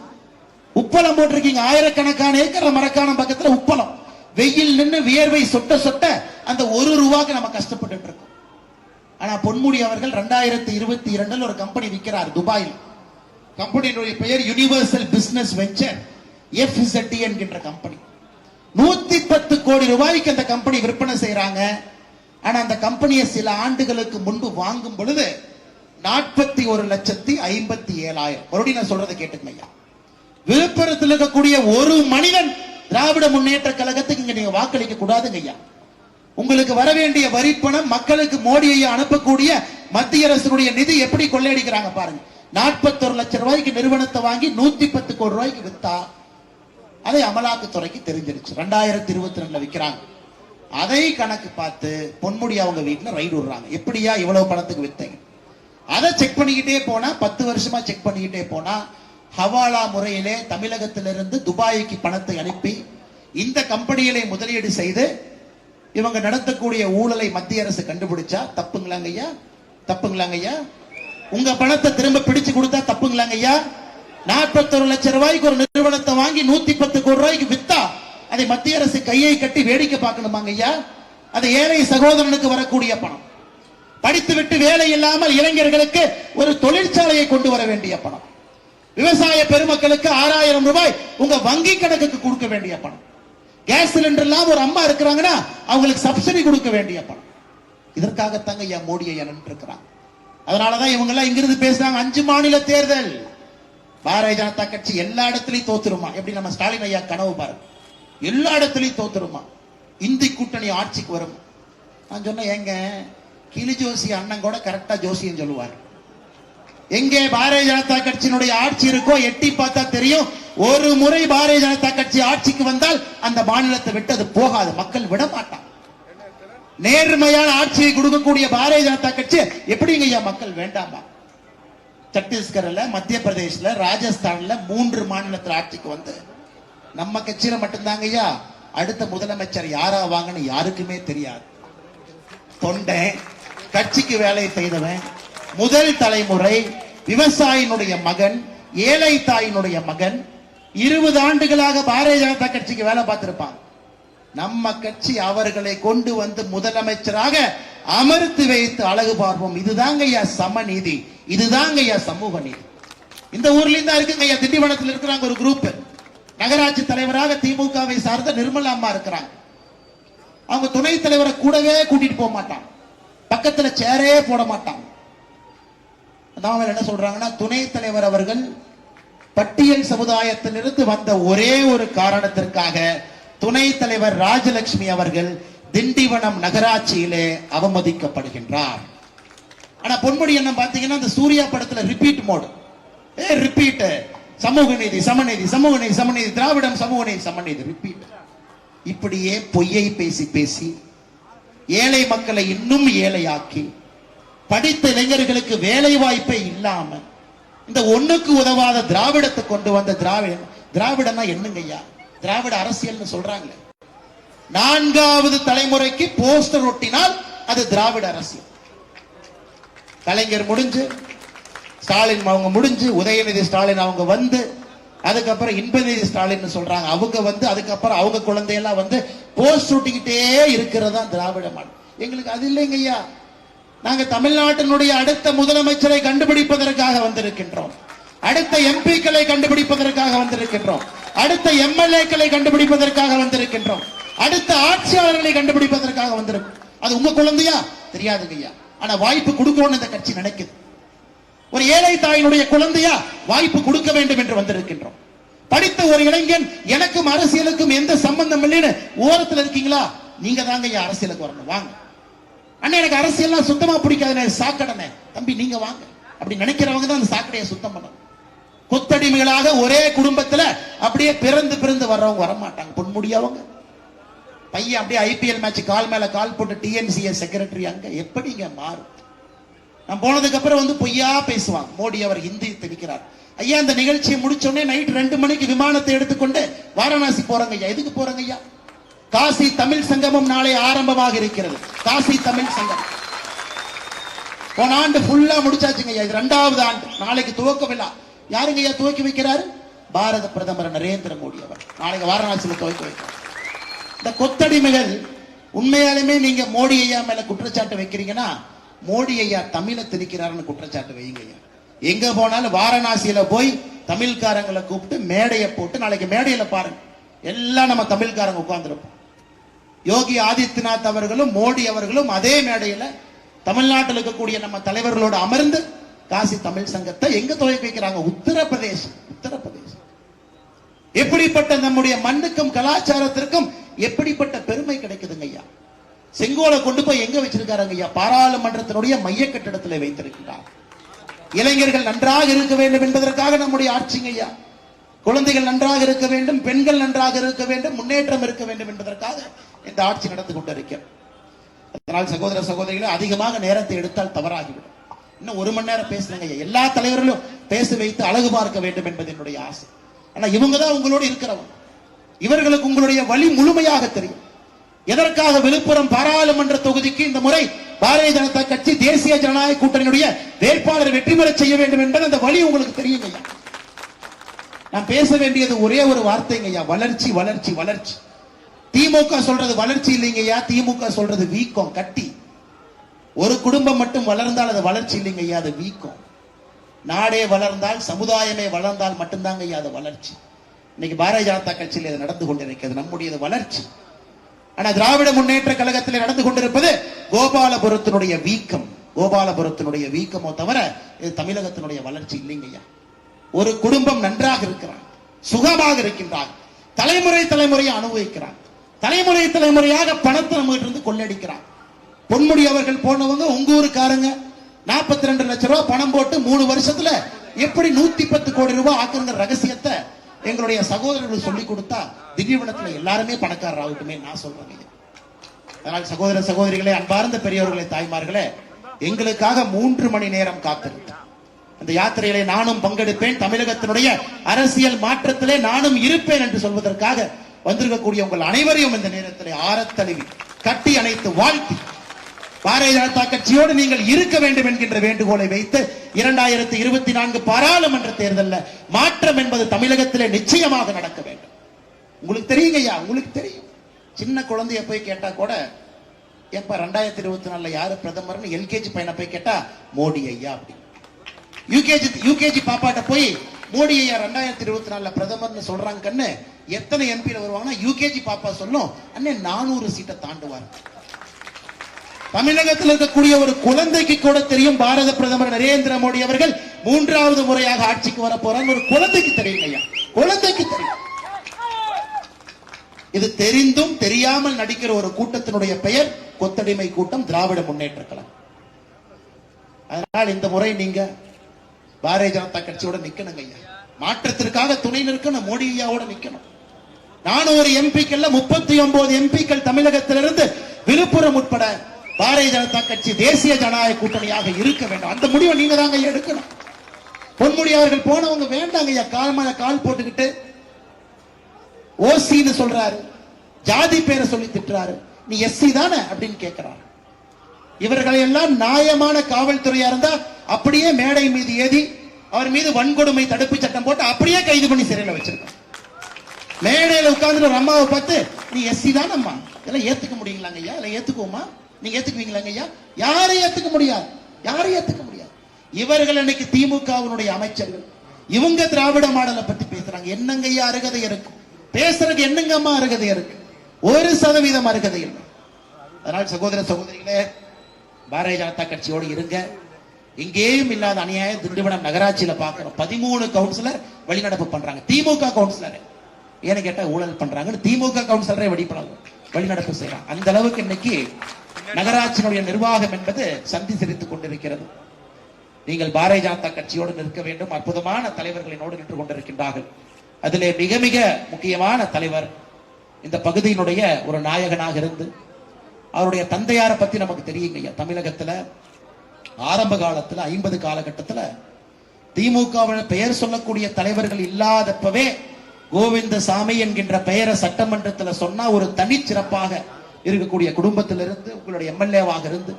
உப்பளம் போட்டிருக்கீங்க. ஆயிரக்கணக்கான ஏக்கர்ல மரக்காணம் பக்கத்துல உப்பளம். வெயில் நின்று வியர்வை சொட்ட சொட்ட அந்த 1 ரூபாய்க்கு நம்ம கஷ்டப்பட்டு இருக்கோம். ஆனா பொன்முடி அவர்கள் 2022 ஒரு கம்பெனி விற்கிறார் துபாயில். கம்பெனியுடைய பெயர் யூனிவர்சல் பிசினஸ் வெஞ்சர் FZT என்கின்ற கம்பெனி. 110 கோடி ரூபாய்க்கு அந்த கம்பெனி விற்பனை செய்யறாங்க. ஆனா அந்த கம்பெனியை சில ஆண்டுகளுக்கு முன்பு வாங்கும் பொழுது 41,57,000. மறுபடியும் நான் சொல்றதை கேட்டுக்கங்க. விழுப்புரத்தில் இருக்கக்கூடிய ஒரு மனிதன் திராவிட முன்னேற்ற கழகத்துக்கு இங்க நீங்க வாக்களிக்க கூடாதுங்க ஐயா. உங்களுக்கு வர வேண்டிய வரிப்பணம் மக்களுக்கு மோடி ஐயா அனுப்பக்கூடிய மத்திய அரசுடைய நிதி எப்படி கொள்ளையடிக்கிறாங்க பாருங்க. 41 லட்சம் ரூபாய்க்கு நிறுவனத்தை வாங்கி 110 கோடி ரூபாய்க்கு வித்தா அதை அமலாக்கத்துறைக்கு தெரிஞ்சிருச்சு. 2022 விற்கிறாங்க. அதை கணக்கு பார்த்து பொன்முடி அவங்க வீட்டுல ரைடு விடுறாங்க. எப்படியா இவ்வளவு பணத்துக்கு வித்தீங்க? அதை செக் பண்ணிக்கிட்டே போனா 10 வருஷமா செக் பண்ணிக்கிட்டே போனா ஹவாலா முறையிலே தமிழகத்திலிருந்து துபாய்க்கு பணத்தை அனுப்பி இந்த கம்பெனிகளை முதலீடு செய்து இவங்க நடத்தக்கூடிய ஊழலை மத்திய அரசு கண்டுபிடிச்சா தப்புங்களாங்க ஐயா? தப்புங்களாங்க ஐயா? உங்க பணத்தை திரும்ப பிடிச்சு கொடுத்தா தப்புங்களாங்க ஐயா? 41 லட்சம் ரூபாய்க்கு ஒரு நிறுவனத்தை வாங்கி 110 கோடி ரூபாய்க்கு வித்தா அதை மத்திய அரசு கையை கட்டி வேடிக்கை பார்க்கணுமாங்க ஐயா? அது ஏழை சகோதரனுக்கு வரக்கூடிய பணம். படித்து விட்டு வேலை இல்லாமல் இளைஞர்களுக்கு ஒரு தொழிற்சாலையை கொண்டு வர வேண்டிய பணம். விவசாய பெருமக்களுக்கு 6,000 ரூபாய் உங்க வங்கி கணக்குக்கு கொடுக்க வேண்டிய பணம். கேஸ் சிலிண்டர் எல்லாம் ஒரு அம்மா இருக்கிறாங்கன்னா அவங்களுக்கு சப்சிடி கொடுக்க வேண்டிய பணம். இதற்காகத்தாங்க ஐயா மோடி ஐயா நின்று இருக்கிறாங்க. அதனாலதான் இவங்க எல்லாம் இங்கிருந்து பேசுறாங்க 5 மாநில தேர்தல் பாரதிய ஜனதா கட்சி எல்லா இடத்துலயும் தோத்துருமா. எப்படி நம்ம ஸ்டாலின் ஐயா கனவு பாருங்க, எல்லா இடத்துலயும் தோத்துருமா. இந்தி கூட்டணி ஆட்சிக்கு வரும். நான் சொன்னேன், எங்க கிளி ஜோசி அண்ணன் கூட கரெக்டா ஜோசியம் சொல்லுவார். எங்கே பாரதிய ஜனதா கட்சியினுடைய ஆட்சி இருக்கோ எட்டி பார்த்தா தெரியும். ஒரு முறை பாரதிய ஜனதா கட்சி ஆட்சிக்கு வந்தால் அந்த மாநிலத்தை விட்டு அது போகாது, மக்கள் விட மாட்டான். நேர்மையான ஆட்சியை கொடுக்கக்கூடிய பாரதிய ஜனதா கட்சி எப்படிங்க ஐயா மக்கள் வேண்டாமா? சத்தீஸ்கர்ல, மத்திய பிரதேசல, ராஜஸ்தான்ல 3 மாநிலத்தில் ஆட்சிக்கு வந்து நம்ம கட்சியில மட்டும்தாங்க ஐயா அடுத்த முதலமைச்சர் யாரா வாங்கன்னு யாருக்குமே தெரியாது. தொண்டை கட்சிக்கு வேலை செய்தவன், முதல் தலைமுறை விவசாயினுடைய மகன், ஏழை தாயினுடைய மகன், 20 ஆண்டுகளாக பாரதிய ஜனதா கட்சிக்கு வேலை பார்த்திருப்பாங்க. நம்ம கட்சி அவர்களை கொண்டு வந்து முதலமைச்சராக அமர்த்தி வைத்து அழகு பார்ப்போம். இதுதாங்க ஐயா சமநீதி, இதுதாங்க ஐயா சமூக நீதி. இந்த ஊர்ல இருந்தா இருக்குங்க ஐயா, திண்டிவனத்தில் இருக்கிறாங்க ஒரு குரூப். நகராட்சி தலைவராக திமுகவை சார்ந்த நிர்மலா அம்மா இருக்கிறாங்க. அவங்க துணைத் தலைவரை கூடவே கூட்டிட்டு போக மாட்டாங்க, பக்கத்துல சேரே போட மாட்டாங்க. என்ன சொல்றாங்கன்னா, துணைத் தலைவர் அவர்கள் பட்டியல் சமுதாயத்திலிருந்து வந்த ஒரே ஒரு காரணத்திற்காக துணைத் தலைவர் ராஜலட்சுமி அவர்கள் திண்டிவனம் நகராட்சியிலே அவமதிக்கப்படுகின்றார். ஆனா பொன்முடி என்ன பாத்தீங்கன்னா, இந்த சூர்யா படத்துல ரிப்பீட் மோடு, ரிப்பீட், சமூக நீதி சமநீதி, சமூக நீதி சமநீதி, திராவிடம் சமூக நீதி சமநீதி, ரிப்பீட். இப்படியே பொய்யை பேசி பேசி ஏழை மக்களை இன்னும் ஏழையாக்கி, படித்த இளைஞர்களுக்கு வேலை வாய்ப்பே இல்லாம இந்த ஒண்ணுக்கு உதவாத திராவிடத்தை கொண்டு வந்த திராவிடம்னா என்னங்க ஐயா? திராவிட அரசியல் சொல்றாங்க. 4வது தலைமுறைக்கு போஸ்டர் ஒட்டினால் அது திராவிட அரசியல். கலைஞர் முடிஞ்சு, ஸ்டாலின் அவங்க முடிஞ்சு, உதயநிதி ஸ்டாலின் அவங்க வந்து, அதுக்கப்புறம் இன்பநிதி ஸ்டாலின் சொல்றாங்க அவங்க வந்து, அதுக்கப்புறம் அவங்க குழந்தையெல்லாம் வந்து போஸ்ட் ஒட்டிக்கிட்டே இருக்கிறதா திராவிட மாடல். எங்களுக்கு அது இல்லைங்க ஐயா. நாங்க தமிழ்நாட்டினுடைய அடுத்த முதலமைச்சரை கண்டுபிடிப்பதற்காக வந்திருக்கின்றோம், அடுத்த எம்பிக்களை கண்டுபிடிப்பதற்காக வந்திருக்கின்றோம், அடுத்த எம்எல்ஏக்களை கண்டுபிடிப்பதற்காக வந்திருக்கின்றோம், அடுத்த ஆட்சியாளர்களை கண்டுபிடிப்பதற்காக வந்திருக்கும். அது உங்க குழந்தையா தெரியாதுங்க ஐயா. ஆனா வாய்ப்பு கொடுக்கணும்னு இந்த கட்சி நினைக்குது. ஒரு ஏழை தாயினுடைய குழந்தையா வாய்ப்பு கொடுக்க வேண்டும் என்று வந்திருக்கின்றோம். படித்த ஒரு இளைஞன் எனக்கும் அரசியலுக்கும் எந்த சம்பந்தம் இல்லைன்னு ஓரத்தில் இருக்கீங்களா? நீங்க தாங்க ஐயா அரசியலுக்கு வரணும். வாங்க அண்ணா, எனக்கு அரசியல்லாம் சுத்தமா பிடிக்காது, சாக்கடனே தம்பி, நீங்க வாங்க. அப்படி நினைக்கிறவங்க தான் அந்த சாக்கடையை சுத்தம் பண்ணணும். கொத்தடிமைகளாக ஒரே குடும்பத்துல அப்படியே பிறந்து பிறந்து வர்றவங்க வரமாட்டாங்க. பொன்முடியவங்க பையன் அப்படியே ஐபிஎல் மேட்ச் கால் மேல கால் போட்டு டிஎன்சிஎஸ் செக்ரட்டரி அங்க எப்படிங்க மாறும்? நான் போனதுக்கு அப்புறம் வந்து பொய்யா பேசுவாங்க. மோடி அவர் ஹிந்தி திணிக்கிறார். ஐயா, இந்த நிகழ்ச்சியை முடிச்சோடனே நைட் 2 மணிக்கு விமானத்தை எடுத்துக்கொண்டு வாரணாசி போறாங்க ஐயா. எதுக்கு போறாங்க ஐயா? காசி தமிழ் சங்கமம் நாளை ஆரம்பமாக இருக்கிறது. காசி தமிழ் சங்கம் போன ஆண்டு ஃபுல்லா முடிச்சாச்சுங்க ஐயா. இது 2வது ஆண்டு. நாளைக்கு துவக்க விழா. யாருங்க ஐயா துவக்கி வைக்கிறாரு? பாரத பிரதமர் நரேந்திர மோடி அவர் நாளைக்கு வாரணாசியில் துவக்கி வைக்கிறார். இந்த கொத்தடிமைகள் உண்மையாலுமே நீங்க மோடி ஐயா மேல குற்றச்சாட்டு வைக்கிறீங்கன்னா, மோடி ஐயா தமிழை திணிக்கிறாருன்னு குற்றச்சாட்டு வைங்க ஐயா. எங்க போனாலும் வாரணாசியில போய் தமிழ்காரங்களை கூப்பிட்டு மேடையை போட்டு, நாளைக்கு மேடையில பாருங்க, எல்லாம் நம்ம தமிழ்காரங்க உட்கார்ந்துருப்போம். யோகி ஆதித்யநாத் அவர்களும் மோடி அவர்களும் அதே மேடையில தமிழ்நாட்டில் இருக்கக்கூடிய நம்ம தலைவர்களோடு அமர்ந்து காசி தமிழ் சங்கத்தை எங்க துவக்கி வைக்கிறாங்க? உத்தரப்பிரதேசம். உத்தரப்பிரதேசம் எப்படிப்பட்ட நம்முடைய மண்ணுக்கும் கலாச்சாரத்திற்கும் எப்படிப்பட்ட பெருமை கிடைக்குதுங்க ஐயா. செங்கோலை கொண்டு போய் எங்க வச்சிருக்காருங்க ஐயா? பாராளுமன்றத்தினுடைய மைய கட்டிடத்தில் வைத்திருக்கிறார். இளைஞர்கள் நன்றாக இருக்க வேண்டும் என்பதற்காக நம்முடைய ஆட்சிங்க ஐயா. குழந்தைகள் நன்றாக இருக்க வேண்டும், பெண்கள் நன்றாக இருக்க வேண்டும், முன்னேற்றம் இருக்க வேண்டும் என்பதற்காக இந்த ஆட்சி நடந்து கொண்டிருக்கிறது. அதனால் சகோதர சகோதரிகளை அதிகமாக நேரத்தை எடுத்தால் தவறாகிவிடும். இன்னும் 1 மணி நேரம் பேசுறேங்க ஐயா. எல்லா தலைவர்களும் பேச வைத்து அழகு பார்க்க வேண்டும் என்பது என்னுடைய ஆசை. ஆனா இவங்க தான் உங்களோடு இருக்கிறவங்க. இவர்களுக்கு உங்களுடைய வழி முழுமையாக தெரியும். எதற்காக விழுப்புரம் பாராளுமன்ற தொகுதிக்கு இந்த முறை பாரதிய ஜனதா கட்சி தேசிய ஜனநாயக கூட்டணியுடைய வேட்பாளர் வெற்றி பெற செய்ய வேண்டும் என்பது அந்த வழி உங்களுக்கு தெரியும் ஐயா. நான் பேச வேண்டியது ஒரே ஒரு வார்த்தைங்க ஐயா, வளர்ச்சி வளர்ச்சி வளர்ச்சி. திமுக சொல்றது வளர்ச்சி இல்லைங்க ஐயா, திமுக சொல்றது வீக்கம், கட்டி. ஒரு குடும்பம் மட்டும் வளர்ந்தால் அது வளர்ச்சி இல்லைங்க ஐயா, அது வீக்கம். நாடே வளர்ந்தால், சமுதாயமே வளர்ந்தால் மட்டும்தாங்க ஐயா அது வளர்ச்சி. இன்னைக்கு பாரதிய ஜனதா கட்சியில் இது நடந்து கொண்டிருக்கிறது நம்முடைய வளர்ச்சி. ஆனா திராவிட முன்னேற்ற கழகத்தில் நடந்து கொண்டிருப்பது கோபாலபுரத்தினுடைய வீக்கம். கோபாலபுரத்தினுடைய வீக்கமோ தவிர இது தமிழகத்தினுடைய வளர்ச்சி இல்லைங்க ஐயா. ஒரு குடும்பம் நன்றாக இருக்கிறார், சுகமாக இருக்கின்றார், தலைமுறை தலைமுறையை அனுபவிக்கிறார், தலைமுறை தலைமுறையாக பணத்தை நம்ம இருந்து கொள்ளடிக்கிறார். பொன்முடி அவர்கள் போனவங்க உங்க ஊருக்காரங்க 42 லட்சம் ரூபாய் பணம் போட்டு 3 வருஷத்துல எப்படி 110 கோடி ரூபாய் ஆக்குற ரகசியத்தை எங்களுடைய சகோதரர்கள் சொல்லி கொடுத்தா திண்டிவனத்துல எல்லாருமே பணக்காரர் ஆகட்டுமே நான் சொல்றேன். அதனால் சகோதர சகோதரிகளே, அன்பார்ந்த பெரியவர்களே, தாய்மார்களே, எங்களுக்காக 3 மணி நேரம் காத்திருந்தார். அந்த யாத்திரையிலே நானும் பங்கெடுப்பேன், தமிழகத்தினுடைய அரசியல் மாற்றத்திலே நானும் இருப்பேன் என்று சொல்வதற்காக வந்திருக்கக்கூடிய உங்கள் அனைவரையும் இந்த நேரத்திலே ஆரத்தழுவி கட்டி அணைத்து வாழ்த்தி பாரதிய ஜனதா கட்சியோடு நீங்கள் இருக்க வேண்டும் என்கின்ற வேண்டுகோளை வைத்து 2024 பாராளுமன்ற தேர்தலில் மாற்றம் என்பது தமிழகத்திலே நிச்சயமாக நடக்க வேண்டும். உங்களுக்கு தெரியுங்க ஐயா, உங்களுக்கு தெரியும். சின்ன குழந்தைய போய் கேட்டா கூட எப்ப 2024 யாரு பிரதமர்னு எல்கேஜி பையனை போய் கேட்டா மோடி ஐயா அப்படி. யூகேஜி பாப்பாட்ட போய் மோடி ஐயா 2024 பிரதமர்னு சொல்றாங்க கண்ணு. எத்தனை எம்பில வருவாங்கன்னா யூகேஜி பாப்பா சொல்லும் அண்ணே 400 சீட்டை தாண்டுவார். தமிழகத்தில் இருக்கக்கூடிய ஒரு குழந்தைக்கு கூட தெரியும் பாரத பிரதமர் நரேந்திர மோடி அவர்கள் 3வது முறையாக ஆட்சிக்கு வர போறாங்க. ஒரு குழந்தைக்கு தெரியும் ஐயா, குழந்தைக்கு தெரியும். இது தெரிந்தும் தெரியாமல் நடிக்கிற ஒரு கூட்டத்தினுடைய பெயர் கொத்தடிமை கூட்டம், திராவிட முன்னேற்ற கழகம். அதனால் இந்த முறை நீங்க பாரதிய ஜனதா கட்சியோட நிக்கணுங்க ஐயா. மாற்றத்திற்காக துணை நிற்கணும், மோடி ஐயாவோட நிக்கணும். 400 எம்பிக்கள் 39 எம்பிக்கள் தமிழகத்திலிருந்து விழுப்புரம் உட்பட பாரதிய ஜனதா கட்சி தேசிய ஜனநாயக கூட்டணியாக இருக்க வேண்டும். அந்த முடிவை நீங்க தாங்க எடுக்கணும். பொன்முடி அவர்கள் போனவங்க வேண்டாங்க ஐயா, கால் மேல கால் போட்டுக்கிட்டு ஓசின்னு சொல்றாரு, ஜாதி பேரை சொல்லி திட்டுறாரு, நீ எஸ்சி தானே அப்படின்னு கேட்கிறாரு. இவர்களை எல்லாம் நியாயமான காவல்துறையா இருந்தா அப்படியே மேடை மீது ஏதி அவர் மீது வன்கொடுமை தடுப்பு சட்டம் போட்டு அப்படியே கைது பண்ணி சிறையில் வச்சிருக்கோம். மேடையில உட்கார்ந்து ஒரு அம்மாவை பார்த்து நீ எஸ்சி தானே அம்மா, இதெல்லாம் ஏத்துக்க முடியுங்களாங்க ஐயா, இதெல்லாம் ஏத்துக்குவோமா, நீங்க ஏத்துக்குவீங்களாங்க ஐயா? யாரையும் ஏத்துக்க முடியாது, யாரையும் ஏத்துக்க முடியாது. இவர்கள் இன்னைக்கு திமுகவினுடைய அமைச்சர்கள் இவங்க திராவிட மாடலை பத்தி பேசுறாங்க. என்னங்க ஐயா அருகதை இருக்கும் பேசுறதுக்கு? என்னங்க அம்மா அருகதை இருக்கு? 1% அருகதை இல்லை. அதனால் சகோதர சகோதரிகளே, பாரதிய ஜனதா கட்சியோடு இருங்க. இங்கேயும் இல்லாத அநியாயம் திண்டிவனம் நகராட்சியில பாக்கிறோம். 13 கவுன்சிலர் வெளிநடப்பு பண்றாங்க. திமுக கவுன்சிலர் ஏன்னு கேட்டா ஊழல் பண்றாங்க, திமுக கவுன்சிலரை வெளிநடப்பு செய்யறாங்க. அந்த அளவுக்கு இன்னைக்கு நகராட்சியினுடைய நிர்வாகம் என்பது சந்தி சிரித்துக் கொண்டிருக்கிறது. நீங்கள் பாரதிய ஜனதா கட்சியோடு நிற்க வேண்டும். அற்புதமான தலைவர்களினோடு நின்று கொண்டிருக்கின்றார்கள். அதிலே மிக மிக முக்கியமான தலைவர் இந்த பகுதியினுடைய ஒரு நாயகனாக இருந்து அவருடைய தந்தையாரை பத்தி நமக்கு தெரியுங்க. தமிழகத்துல ஆரம்ப காலத்துல 50 காலகட்டத்துல திமுக பெயர் சொல்லக்கூடிய தலைவர்கள் இல்லாதப்பவே கோவிந்தசாமி என்கின்ற பெயரை சட்டமன்றத்தில் சொன்னா ஒரு தனிச்சிறப்பாக இருக்கக்கூடிய குடும்பத்திலிருந்து உங்களுடைய எம்எல்ஏவாக இருந்து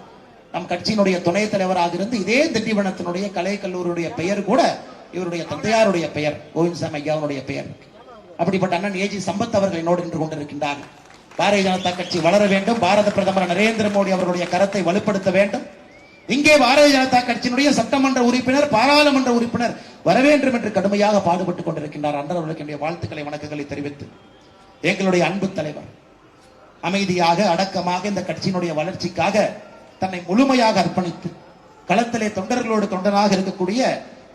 நம் கட்சியினுடைய துணை தலைவராக இருந்து இதே திண்டிவனத்தினுடைய கலை கல்லூரியுடைய பெயர் கூட இவருடைய தந்தையாருடைய பெயர் கோவிந்தசாமி ஐயாவுடைய பெயர். அப்படிப்பட்ட அண்ணன் ஏஜி சம்பத் அவர்கள் என்னோடு நின்று கொண்டிருக்கின்றார்கள். பாரதிய ஜனதா கட்சி வளர வேண்டும். பாரத பிரதமர் நரேந்திர மோடி அவர்களுடைய கரத்தை வலுப்படுத்த வேண்டும். இங்கே பாரதிய ஜனதா கட்சியினுடைய சட்டமன்ற உறுப்பினர், பாராளுமன்ற உறுப்பினர் வர வேண்டும் என்று கடுமையாக பாடுபட்டுக் கொண்டிருக்கின்றார். அன்றர் அவர்களுக்கு என்னுடைய வாழ்த்துக்களை வணக்கங்களை தெரிவித்து எங்களுடைய அன்பு தலைவர் அமைதியாக அடக்கமாக இந்த கட்சியினுடைய வளர்ச்சிக்காக தன்னை முழுமையாக அர்ப்பணித்து களத்திலே தொண்டர்களோடு தொண்டனாக இருக்கக்கூடிய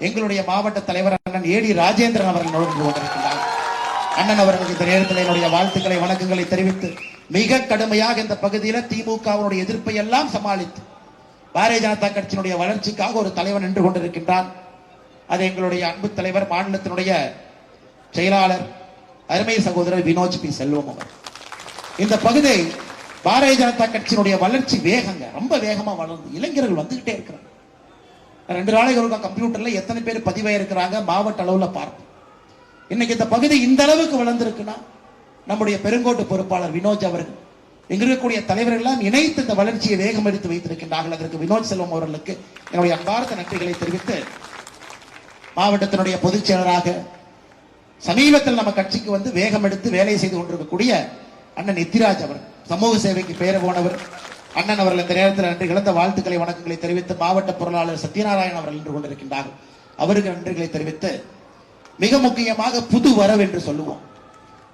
எங்களுடைய மாவட்ட தலைவர் அண்ணன் ஏடி ராஜேந்திரன் அவர்கள் நோக்கி கொண்டிருக்கிறார். அண்ணன் அவர்களுக்கு இந்த நேரத்தில் என்னுடைய வாழ்த்துக்களை வணக்கங்களை தெரிவித்து மிக கடுமையாக இந்த பகுதியில் திமுகவுடைய எதிர்ப்பை எல்லாம் சமாளித்து பாரதிய ஜனதா கட்சியினுடைய வளர்ச்சிக்காக ஒரு தலைவர் நின்று கொண்டிருக்கின்றார். அது எங்களுடைய அன்பு தலைவர் மாநிலத்தினுடைய செயலாளர் அருமை சகோதரர் வினோஜ் பி செல்வம் அவர். இந்த பகுதி பாரதிய ஜனதா கட்சியினுடைய வளர்ச்சி வேகங்க, ரொம்ப வேகமா வளர்ந்து இளைஞர்கள் வந்துகிட்டே இருக்கிறாங்க. 2 நாளைக்கு கம்ப்யூட்டர்ல எத்தனை பேர் பதிவாயிருக்கிறாங்க மாவட்ட அளவுல பார்ப்போம். இன்னைக்கு இந்த பகுதி இந்த அளவுக்கு வளர்ந்திருக்குன்னா நம்முடைய பெருங்கோட்டு பொறுப்பாளர் வினோஜ் அவர்கள் இங்க இருக்கக்கூடிய தலைவர்கள் எல்லாம் இணைத்து இந்த வளர்ச்சியை வேகம் எடுத்து வைத்திருக்கின்றார்கள். அதற்கு வினோத் செல்வம் அவர்களுக்கு என்னுடைய அன்பார்ந்த நன்றிகளை தெரிவித்து மாவட்டத்தினுடைய பொதுச் செயலராக சமீபத்தில் நம்ம கட்சிக்கு வந்து வேகம் எடுத்து வேலை செய்து கொண்டிருக்கக்கூடிய அண்ணன் எத்திராஜ் அவர் சமூக சேவைக்கு பெயர் போனவர். அண்ணன் அவர்கள் இந்த நேரத்தில் நன்றி கலந்த வாழ்த்துக்களை வணக்கங்களை தெரிவித்து மாவட்ட பொருளாளர் சத்யநாராயணன் அவர்கள் நின்று கொண்டிருக்கின்றார்கள். அவருக்கு நன்றிகளை தெரிவித்து மிக முக்கியமாக புது வரவு என்று சொல்லுவோம்.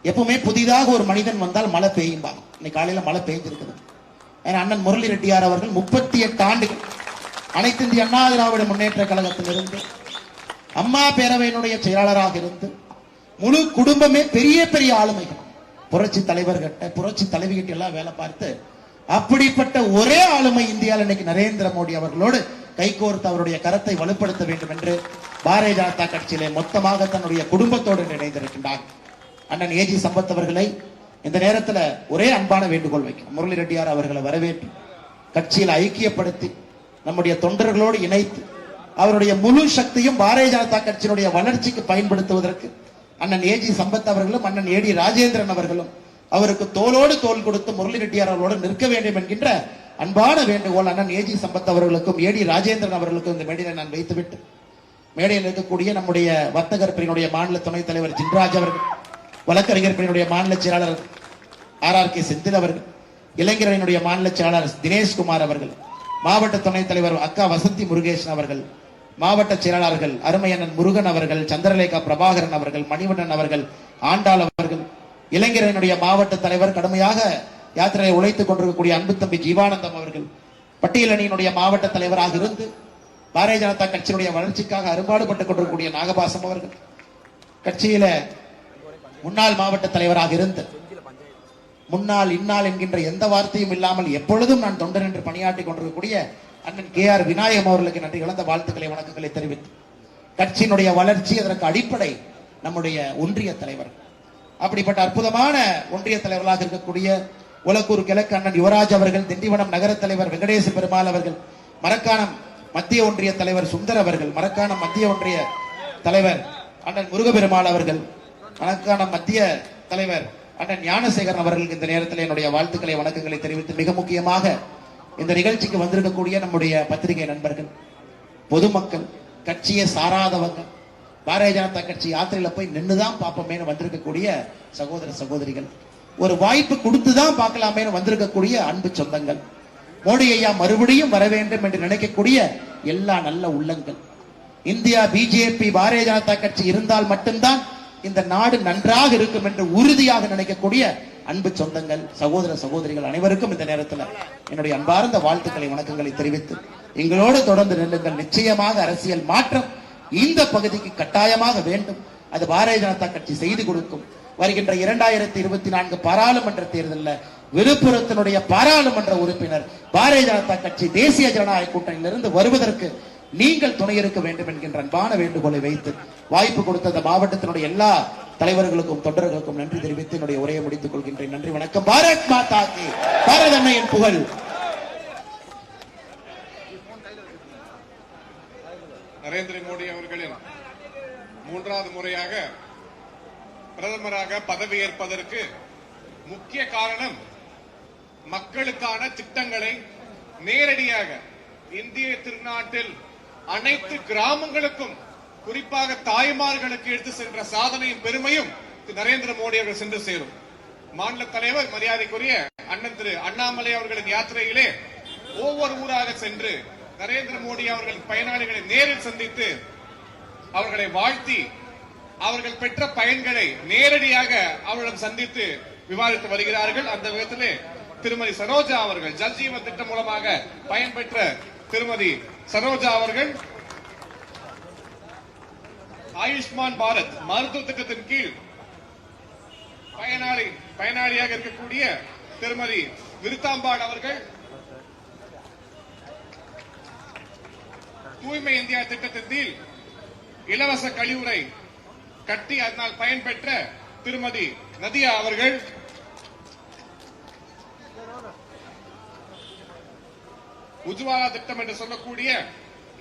எப்பவுமே புதிதாக ஒரு மனிதன் வந்தால் மழை பெய்யும்பாங்க. இன்னைக்கு காலையில மழை பெய்ஞ்சிருக்குது. அண்ணன் முரளி ரெட்டியார் அவர்கள் 38 ஆண்டுகள் அனைத்து இந்திய அண்ணா திராவிட முன்னேற்ற கழகத்திலிருந்து அம்மா பேரவையினுடைய செயலாளராக இருந்து முழு குடும்பமே பெரிய பெரிய ஆளுமைகள் புரட்சி தலைவர்கிட்ட புரட்சி தலைவிகிட்ட எல்லாம் வேலை பார்த்து அப்படிப்பட்ட ஒரே ஆளுமை இந்தியாவில் இன்னைக்கு நரேந்திர மோடி அவர்களோடு கைகோர்த்து அவருடைய கரத்தை வலுப்படுத்த வேண்டும் என்று பாரதிய ஜனதா கட்சியிலே மொத்தமாக தன்னுடைய குடும்பத்தோடு இணைந்திருக்கின்றார். அண்ணன் ஏஜி சம்பத் அவர்களை இந்த நேரத்தில் ஒரே அன்பான வேண்டுகோள் வைக்கிறோம். முரளி ரெட்டியார் அவர்களை வரவேற்று கட்சியில் ஐக்கியப்படுத்தி நம்முடைய தொண்டர்களோடு இணைத்து அவருடைய முழு சக்தியும் பாரதிய ஜனதா கட்சியினுடைய வளர்ச்சிக்கு பயன்படுத்துவதற்கு அண்ணன் ஏஜி சம்பத் அவர்களும் அண்ணன் ஏடி ராஜேந்திரன் அவர்களும் அவருக்கு தோளோடு தோள் கொடுத்து முரளி ரெட்டியார் அவர்களோடு நிற்க வேண்டும் என்கின்ற அன்பான வேண்டுகோள் அண்ணன் ஏஜி சம்பத் அவர்களுக்கும் ஏடி ராஜேந்திரன் அவர்களுக்கும் இந்த மேடையில் நான் வைத்துவிட்டு மேடையில் இருக்கக்கூடிய நம்முடைய வர்த்தகர் பிரிவினுடைய மாநில துணைத் தலைவர் ஜின்ராஜ் அவர்கள், வழக்கறிஞர் பிரிவினுடைய மாநில செயலாளர் RRK செந்தில் அவர்கள், இளைஞரணியினுடைய மாநில செயலாளர் தினேஷ்குமார் அவர்கள், மாவட்ட துணைத் தலைவர் அக்கா வசந்தி முருகேசன் அவர்கள், மாவட்ட செயலாளர்கள் அருமையண்ணன் முருகன் அவர்கள், சந்திரலேகா பிரபாகரன் அவர்கள், மணிவண்ணன் அவர்கள், ஆண்டாள் அவர்கள், இளைஞரணியினுடைய மாவட்ட தலைவர் கடுமையாக யாத்திரையை உழைத்துக் கொண்டிருக்கக்கூடிய அன்பு தம்பி ஜீவானந்தம் அவர்கள், பட்டியலணியினுடைய மாவட்ட தலைவராக இருந்து பாரதிய ஜனதா கட்சியினுடைய வளர்ச்சிக்காக அரும்பாடுபட்டுக் கொண்டிருக்கக்கூடிய நாகபாசம் அவர்கள், கட்சியில முன்னாள் மாவட்ட தலைவராக இருந்து முன்னாள் இந்நாள் என்கின்ற எந்த வார்த்தையும் இல்லாமல் எப்பொழுதும் நான் தொண்டன் என்று பணியாற்றி கொண்டிருக்கக்கூடிய அண்ணன் KR விநாயகம் அவர்களுக்கு நன்றி கலந்த வாழ்த்துக்களை வணக்கங்களை தெரிவித்து கட்சியினுடைய வளர்ச்சி அதற்கு அடிப்படை நம்முடைய ஒன்றிய தலைவர். அப்படிப்பட்ட அற்புதமான ஒன்றிய தலைவர்களாக இருக்கக்கூடிய உலக்கூர் கிழக்கு அண்ணன் யுவராஜ் அவர்கள், திண்டிவனம் நகர தலைவர் வெங்கடேச பெருமாள் அவர்கள், மரக்காணம் மத்திய ஒன்றிய தலைவர் சுந்தர் அவர்கள், மரக்காணம் மத்திய ஒன்றிய தலைவர் அண்ணன் முருகபெருமாள் அவர்கள், மரக்காணம் மத்திய தலைவர் அண்ணன் ஞானசேகரன் அவர்களுக்கு இந்த நேரத்தில் என்னுடைய வாழ்த்துக்களை வணக்கங்களை தெரிவித்து மிக முக்கியமாக இந்த நிகழ்ச்சிக்கு வந்திருக்கக்கூடிய நம்முடைய பத்திரிகை நண்பர்கள், பொதுமக்கள், கட்சியை சாராதவங்க, பாரதிய ஜனதா கட்சி யாத்திரையில போய் நின்றுதான் பார்ப்போமேனு வந்திருக்கக்கூடிய சகோதர சகோதரிகள், ஒரு வாய்ப்பு கொடுத்துதான் பார்க்கலாமேனு வந்திருக்கக்கூடிய அன்பு சொந்தங்கள், மோடி ஐயா மறுபடியும் வர வேண்டும் என்று நினைக்கக்கூடிய எல்லா நல்ல உள்ளங்கள், இந்தியா பிஜேபி பாரதிய ஜனதா கட்சி இருந்தால் மட்டும்தான் இந்த நாடு நன்றாக இருக்கும் என்று உறுதியாக நினைக்கக்கூடிய அன்பு சொந்தங்கள், சகோதர சகோதரிகள் அனைவருக்கும் இந்த நேரத்தில் என்னுடைய அன்பார்ந்த வாழ்த்துக்களை வணக்கங்களை தெரிவித்து எங்களோடு தொடர்ந்து நில்லுங்கள். நிச்சயமாக அரசியல் மாற்றம் இந்த பகுதிக்கு கட்டாயமாக வேண்டும். அது பாரதிய ஜனதா கட்சி செய்து கொடுக்கும். வருகின்ற 2024 பாராளுமன்ற தேர்தலில் விழுப்புரத்தினுடைய பாராளுமன்ற உறுப்பினர் பாரதிய ஜனதா கட்சி தேசிய ஜனநாயக கூட்டணியிலிருந்து வருவதற்கு நீங்கள் துணை இருக்க வேண்டும் என்கின்ற அன்பான வேண்டுகோளை வைத்து வாய்ப்பு கொடுத்த அந்த மாவட்டத்தினுடைய எல்லா தலைவர்களுக்கும் தொண்டர்களுக்கும் நன்றி தெரிவித்து என்னுடைய உரையை முடித்துக் கொள்கின்றேன். நன்றி, வணக்கம். பாரத் மாதா கி, பாரத அன்னையின் புகழ். நரேந்திர மோடி அவர்களின் 3வது முறையாக பிரதமராக பதவியேற்பதற்கு முக்கிய காரணம் மக்களுக்கான திட்டங்களை நேரடியாக இந்திய திருநாட்டில் அனைத்து கிராமங்களுக்கும் குறிப்பாக தாய்மார்களுக்கு எடுத்து சென்ற சாதனையும் பெருமையும் நரேந்திர மோடி அவர்கள் சென்று சேரும். மாநில தலைவர் மரியாதைக்குரிய அண்ணன் திரு அண்ணாமலை அவர்களின் யாத்திரையிலே ஒவ்வொரு ஊராக சென்று நரேந்திர மோடி அவர்களின் பயனாளிகளை நேரில் சந்தித்து அவர்களை வாழ்த்தி அவர்கள் பெற்ற பயன்களை நேரடியாக அவர்களிடம் சந்தித்து விவாதித்து வருகிறார்கள். அந்த விதத்திலே திருமதி சரோஜா அவர்கள் ஜல்ஜீவன் திட்டம் மூலமாக பயன்பெற்ற திருமதி சரோஜா அவர்கள் ஆயுஷ்மான் பாரத் மருத்துவ திட்டத்தின் கீழ் பயனாளியாக இருக்கக்கூடிய திருமதி விருத்தாம்பாள் அவர்கள் தூய்மை இந்தியா திட்டத்தின் கீழ் இலவச கழிவுறை கட்டி அதனால் பயன்பெற்ற திருமதி நதியா அவர்கள் உஜ்வாலா திட்டம் என்று சொல்லக்கூடிய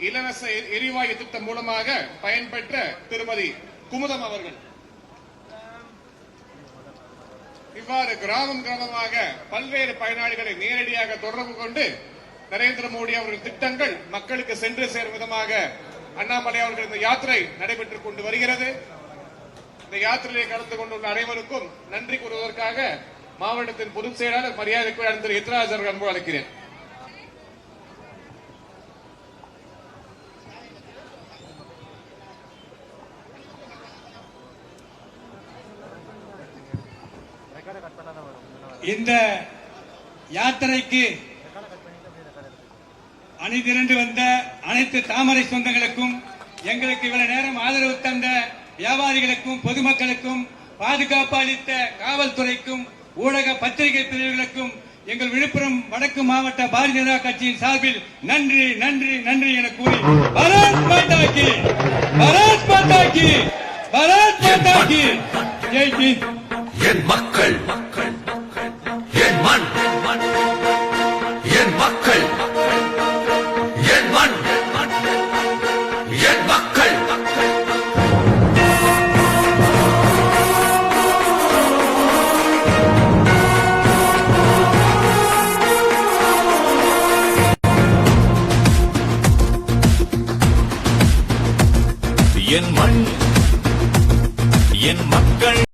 இலவச எரிவாயு திட்டம் மூலமாக பயன்பெற்ற திருமதி குமுதம் அவர்கள் இவ்வாறு கிராமமாக பல்வேறு பயனாளிகளை நேரடியாக தொடர்பு கொண்டு நரேந்திர மோடி அவர்கள் திட்டங்கள் மக்களுக்கு சென்று சேரும் விதமாக அண்ணாமலை அவர்கள் இந்த யாத்திரை நடைபெற்றுக் கொண்டு வருகிறது. இந்த யாத்திரையை கலந்து கொண்டுள்ள அனைவருக்கும் நன்றி கூறுவதற்காக மாவட்டத்தின் பொதுச் செயலாளர் மரியாதைக்குரிய திரு எத்ராஜ் அவர்கள் அன்பு அழைக்கிறேன். இந்த யாத்திரைக்கு அணிதிரண்டு வந்த அனைத்து தாமரை சொந்தங்களுக்கும், எங்களுக்கு இவ்வளவு நேரம் ஆதரவு தந்த வியாபாரிகளுக்கும், பொதுமக்களுக்கும், பாதுகாப்பு அளித்த காவல்துறைக்கும், ஊடக பத்திரிகை பிரிவுகளுக்கும் எங்கள் விழுப்புரம் வடக்கு மாவட்ட பாரதிய ஜனதா கட்சியின் சார்பில் நன்றி நன்றி நன்றி என கூறி பாரத் மாதா கி பாரத் மாதா கி பாரத் மாதா கி ஜெய் ஹிந்த். என் மக்கள் என் மண் என் மக்கள் என் மண் என் மக்கள் என் மண் என் மக்கள்